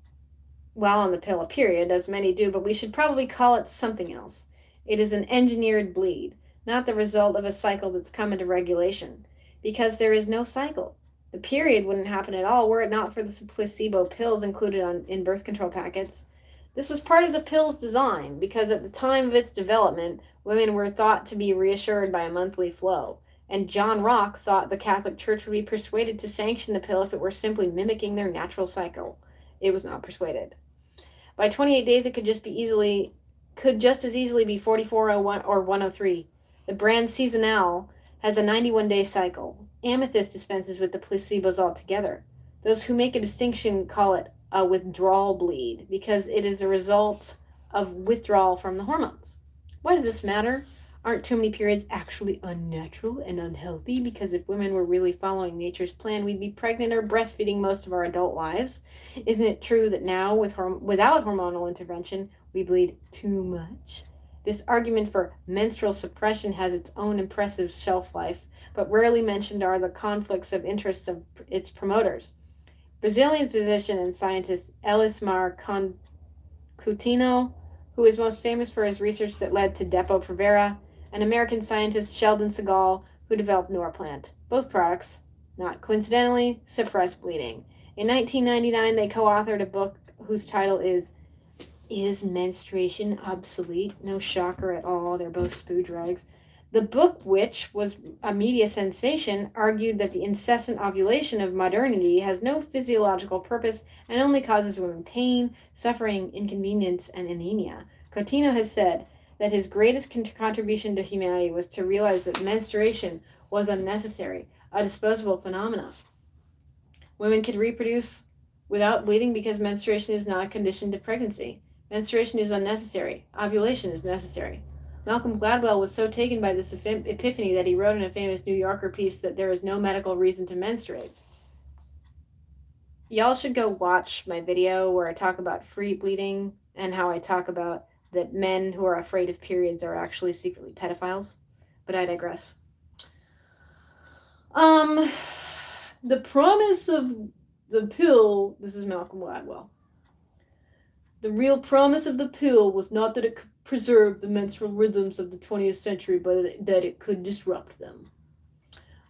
while on the pill a period, as many do, but we should probably call it something else. It is an engineered bleed, not the result of a cycle that's come into regulation, because there is no cycle. The period wouldn't happen at all were it not for the placebo pills included in birth control packets. This was part of the pill's design, because at the time of its development, women were thought to be reassured by a monthly flow. And John Rock thought the Catholic Church would be persuaded to sanction the pill if it were simply mimicking their natural cycle. It was not persuaded. By 28 days, it could just as easily be 4401 or 103. The brand Seasonal has a 91-day cycle. Amethyst dispenses with the placebos altogether. Those who make a distinction call it a withdrawal bleed because it is the result of withdrawal from the hormones. Why does this matter? Aren't too many periods actually unnatural and unhealthy? Because if women were really following nature's plan, we'd be pregnant or breastfeeding most of our adult lives. Isn't it true that now, without hormonal intervention, we bleed too much? This argument for menstrual suppression has its own impressive shelf life, but rarely mentioned are the conflicts of interest of its promoters. Brazilian physician and scientist Elismar Coutinho who is most famous for his research that led to Depo-Provera, and American scientist Sheldon Segal, who developed Norplant. Both products, not coincidentally, suppress bleeding. In 1999, they co-authored a book whose title Is Menstruation Obsolete? No shocker at all, they're both spoo drugs. The book, which was a media sensation, argued that the incessant ovulation of modernity has no physiological purpose and only causes women pain, suffering, inconvenience, and anemia. Coutinho has said that his greatest contribution to humanity was to realize that menstruation was unnecessary, a disposable phenomenon. Women could reproduce without bleeding because menstruation is not a condition to pregnancy. Menstruation is unnecessary. Ovulation is necessary. Malcolm Gladwell was so taken by this epiphany that he wrote in a famous New Yorker piece that there is no medical reason to menstruate. Y'all should go watch my video where I talk about free bleeding and how I talk about that men who are afraid of periods are actually secretly pedophiles. But I digress. The promise of the pill, this is Malcolm Gladwell. The real promise of the pill was not that it could preserve the menstrual rhythms of the 20th century, but that it could disrupt them.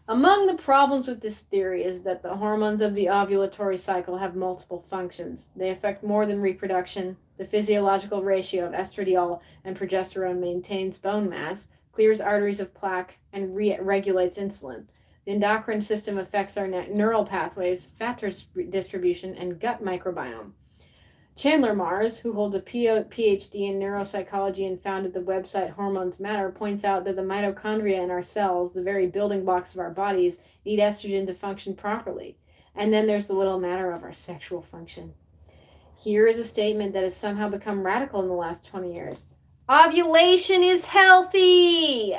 Among the problems with this theory is that the hormones of the ovulatory cycle have multiple functions. They affect more than reproduction. The physiological ratio of estradiol and progesterone maintains bone mass, clears arteries of plaque, and regulates insulin. The endocrine system affects our neural pathways, fat distribution, and gut microbiome. Chandler Mars, who holds a PhD in neuropsychology and founded the website Hormones Matter, points out that the mitochondria in our cells, the very building blocks of our bodies, need estrogen to function properly. And then there's the little matter of our sexual function. Here is a statement that has somehow become radical in the last 20 years. Ovulation is healthy!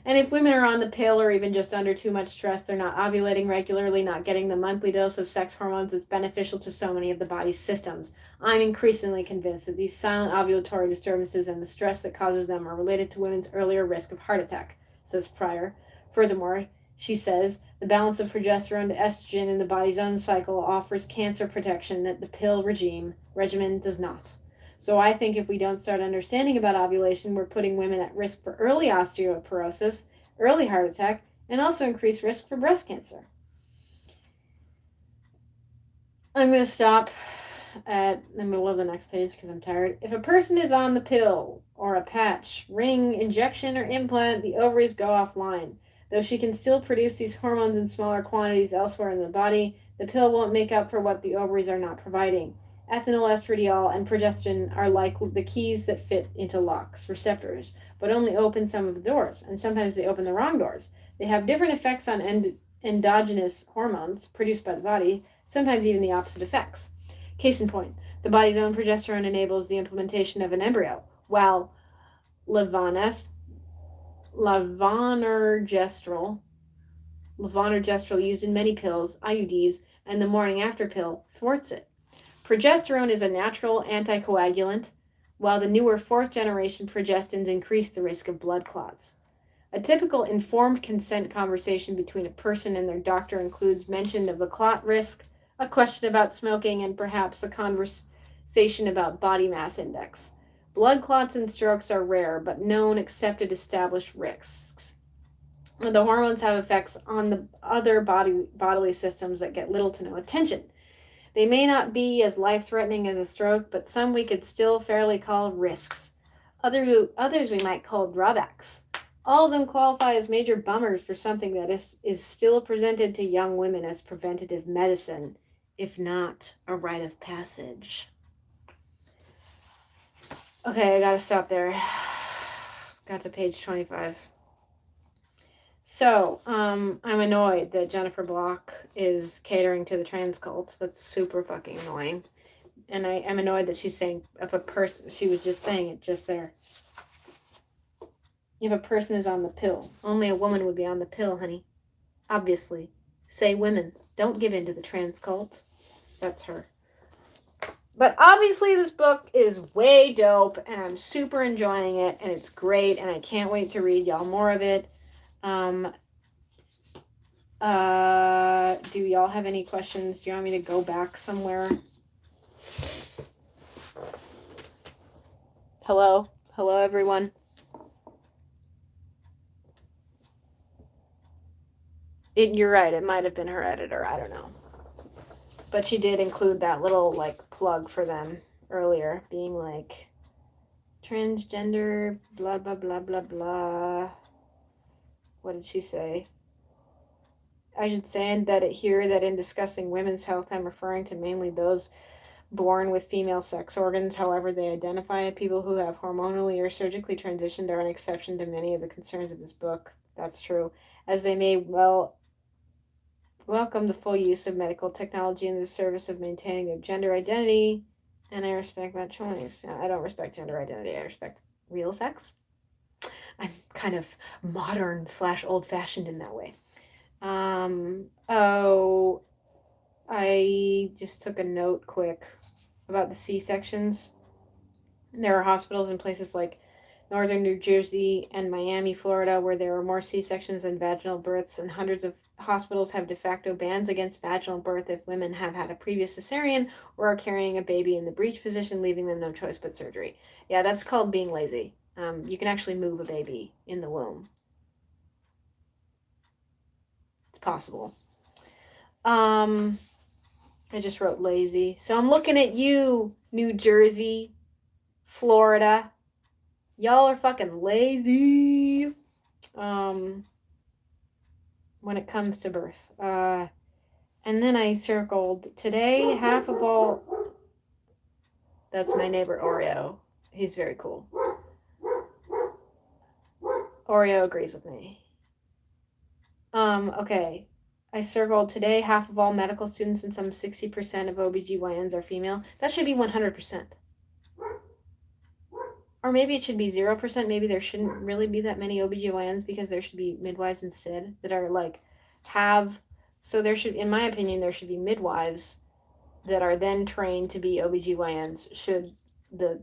And if women are on the pill or even just under too much stress, they're not ovulating regularly, not getting the monthly dose of sex hormones that's beneficial to so many of the body's systems. I'm increasingly convinced that these silent ovulatory disturbances and the stress that causes them are related to women's earlier risk of heart attack, says Pryor. Furthermore, she says, the balance of progesterone to estrogen in the body's own cycle offers cancer protection that the pill regimen does not. So I think if we don't start understanding about ovulation, we're putting women at risk for early osteoporosis, early heart attack, and also increased risk for breast cancer. I'm going to stop at the middle of the next page because I'm tired. If a person is on the pill or a patch, ring, injection, or implant, the ovaries go offline. Though she can still produce these hormones in smaller quantities elsewhere in the body, the pill won't make up for what the ovaries are not providing. Ethinyl estradiol and progestin are like the keys that fit into locks, receptors, but only open some of the doors, and sometimes they open the wrong doors. They have different effects on endogenous hormones produced by the body, sometimes even the opposite effects. Case in point, the body's own progesterone enables the implementation of an embryo, while levonorgestrel used in many pills, IUDs, and the morning after pill thwarts it. Progesterone is a natural anticoagulant, while the newer fourth-generation progestins increase the risk of blood clots. A typical informed consent conversation between a person and their doctor includes mention of the clot risk, a question about smoking, and perhaps a conversation about body mass index. Blood clots and strokes are rare, but known, accepted, established risks. The hormones have effects on the other bodily systems that get little to no attention. They may not be as life-threatening as a stroke, but some we could still fairly call risks. Others we might call drawbacks. All of them qualify as major bummers for something that is still presented to young women as preventative medicine, if not a rite of passage. Okay, I gotta stop there. Got to page 25. So, I'm annoyed that Jennifer Block is catering to the trans cult. That's super fucking annoying. And I am annoyed that she's saying, if a person, she was just saying it just there. If a person is on the pill, only a woman would be on the pill, honey. Obviously. Say women, don't give in to the trans cult. That's her. But obviously this book is way dope, and I'm super enjoying it, and it's great, and I can't wait to read y'all more of it. Do y'all have any questions? Do you want me to go back somewhere? Hello? Hello, everyone. You're right, it might have been her editor, I don't know. But she did include that little, like, plug for them earlier, being like, transgender, blah, blah, blah, blah, blah. What did she say? I should say that here that in discussing women's health, I'm referring to mainly those born with female sex organs, however they identify. People who have hormonally or surgically transitioned are an exception to many of the concerns of this book. That's true, as they may well welcome the full use of medical technology in the service of maintaining their gender identity, and I respect that choice. I don't respect gender identity, I respect real sex. I'm kind of modern / old-fashioned in that way. Oh, I just took a note quick about the C-sections. There are hospitals in places like northern New Jersey and Miami, Florida, where there are more C-sections than vaginal births, and hundreds of hospitals have de facto bans against vaginal birth if women have had a previous cesarean or are carrying a baby in the breech position, leaving them no choice but surgery. Yeah, that's called being lazy. You can actually move a baby in the womb. It's possible. I just wrote lazy. So I'm looking at you, New Jersey, Florida. Y'all are fucking lazy. When it comes to birth. And then I circled today, half of all. That's my neighbor Oreo. He's very cool. Oreo agrees with me. Okay. I circled today, half of all medical students and some 60% of OBGYNs are female. That should be 100%. Or maybe it should be 0%. Maybe there shouldn't really be that many OBGYNs because there should be midwives instead that are like, so there should, in my opinion, there should be midwives that are then trained to be OBGYNs should the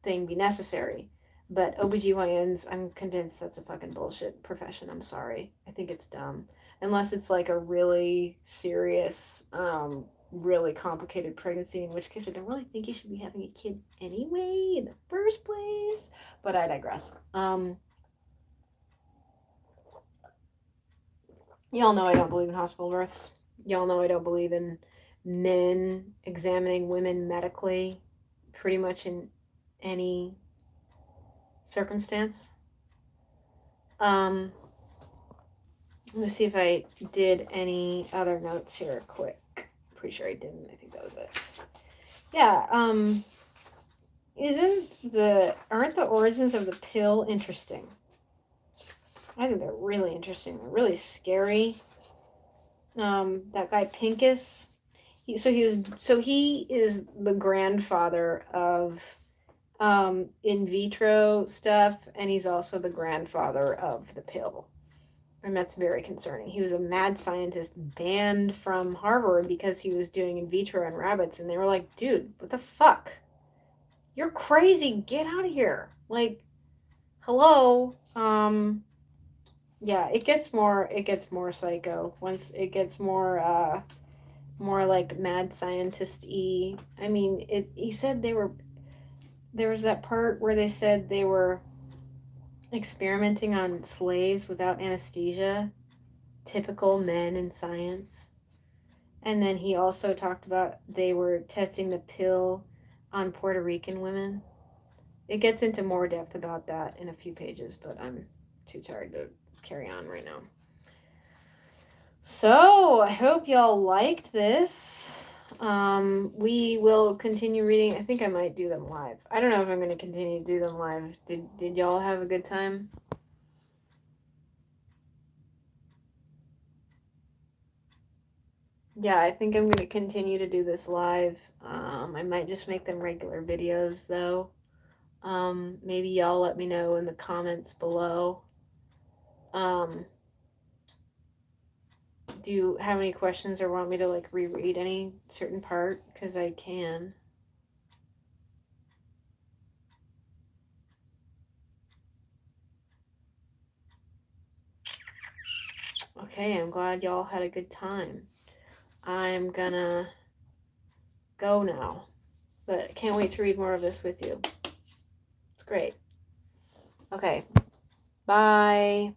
thing be necessary. But OBGYNs, I'm convinced that's a fucking bullshit profession. I'm sorry. I think it's dumb. Unless it's like a really serious, really complicated pregnancy, in which case I don't really think you should be having a kid anyway in the first place. But I digress. Y'all know I don't believe in hospital births. Y'all know I don't believe in men examining women medically pretty much in any circumstance. Let's see if I did any other notes here quick. Pretty sure I didn't. I think that was it. Yeah, aren't the origins of the pill interesting? I think they're really interesting. They're really scary. That guy Pincus, he is the grandfather of in vitro stuff, and he's also the grandfather of the pill. And that's very concerning. He was a mad scientist banned from Harvard because he was doing in vitro on rabbits, and they were like, dude, what the fuck? You're crazy. Get out of here. Like, hello. Yeah, it gets more psycho once it gets more like mad scientist-y. I mean, he said there was that part where they said they were experimenting on slaves without anesthesia, typical men in science. And then he also talked about they were testing the pill on Puerto Rican women. It gets into more depth about that in a few pages, but I'm too tired to carry on right now. So I hope y'all liked this. We will continue reading. I think I might do them live. I don't know if I'm going to continue to do them live. Did y'all have a good time? Yeah, I think I'm going to continue to do this live. I might just make them regular videos, though. Maybe y'all let me know in the comments below. Do you have any questions or want me to, like, reread any certain part? Because I can. Okay, I'm glad y'all had a good time. I'm gonna go now, but I can't wait to read more of this with you. great. Okay. Bye.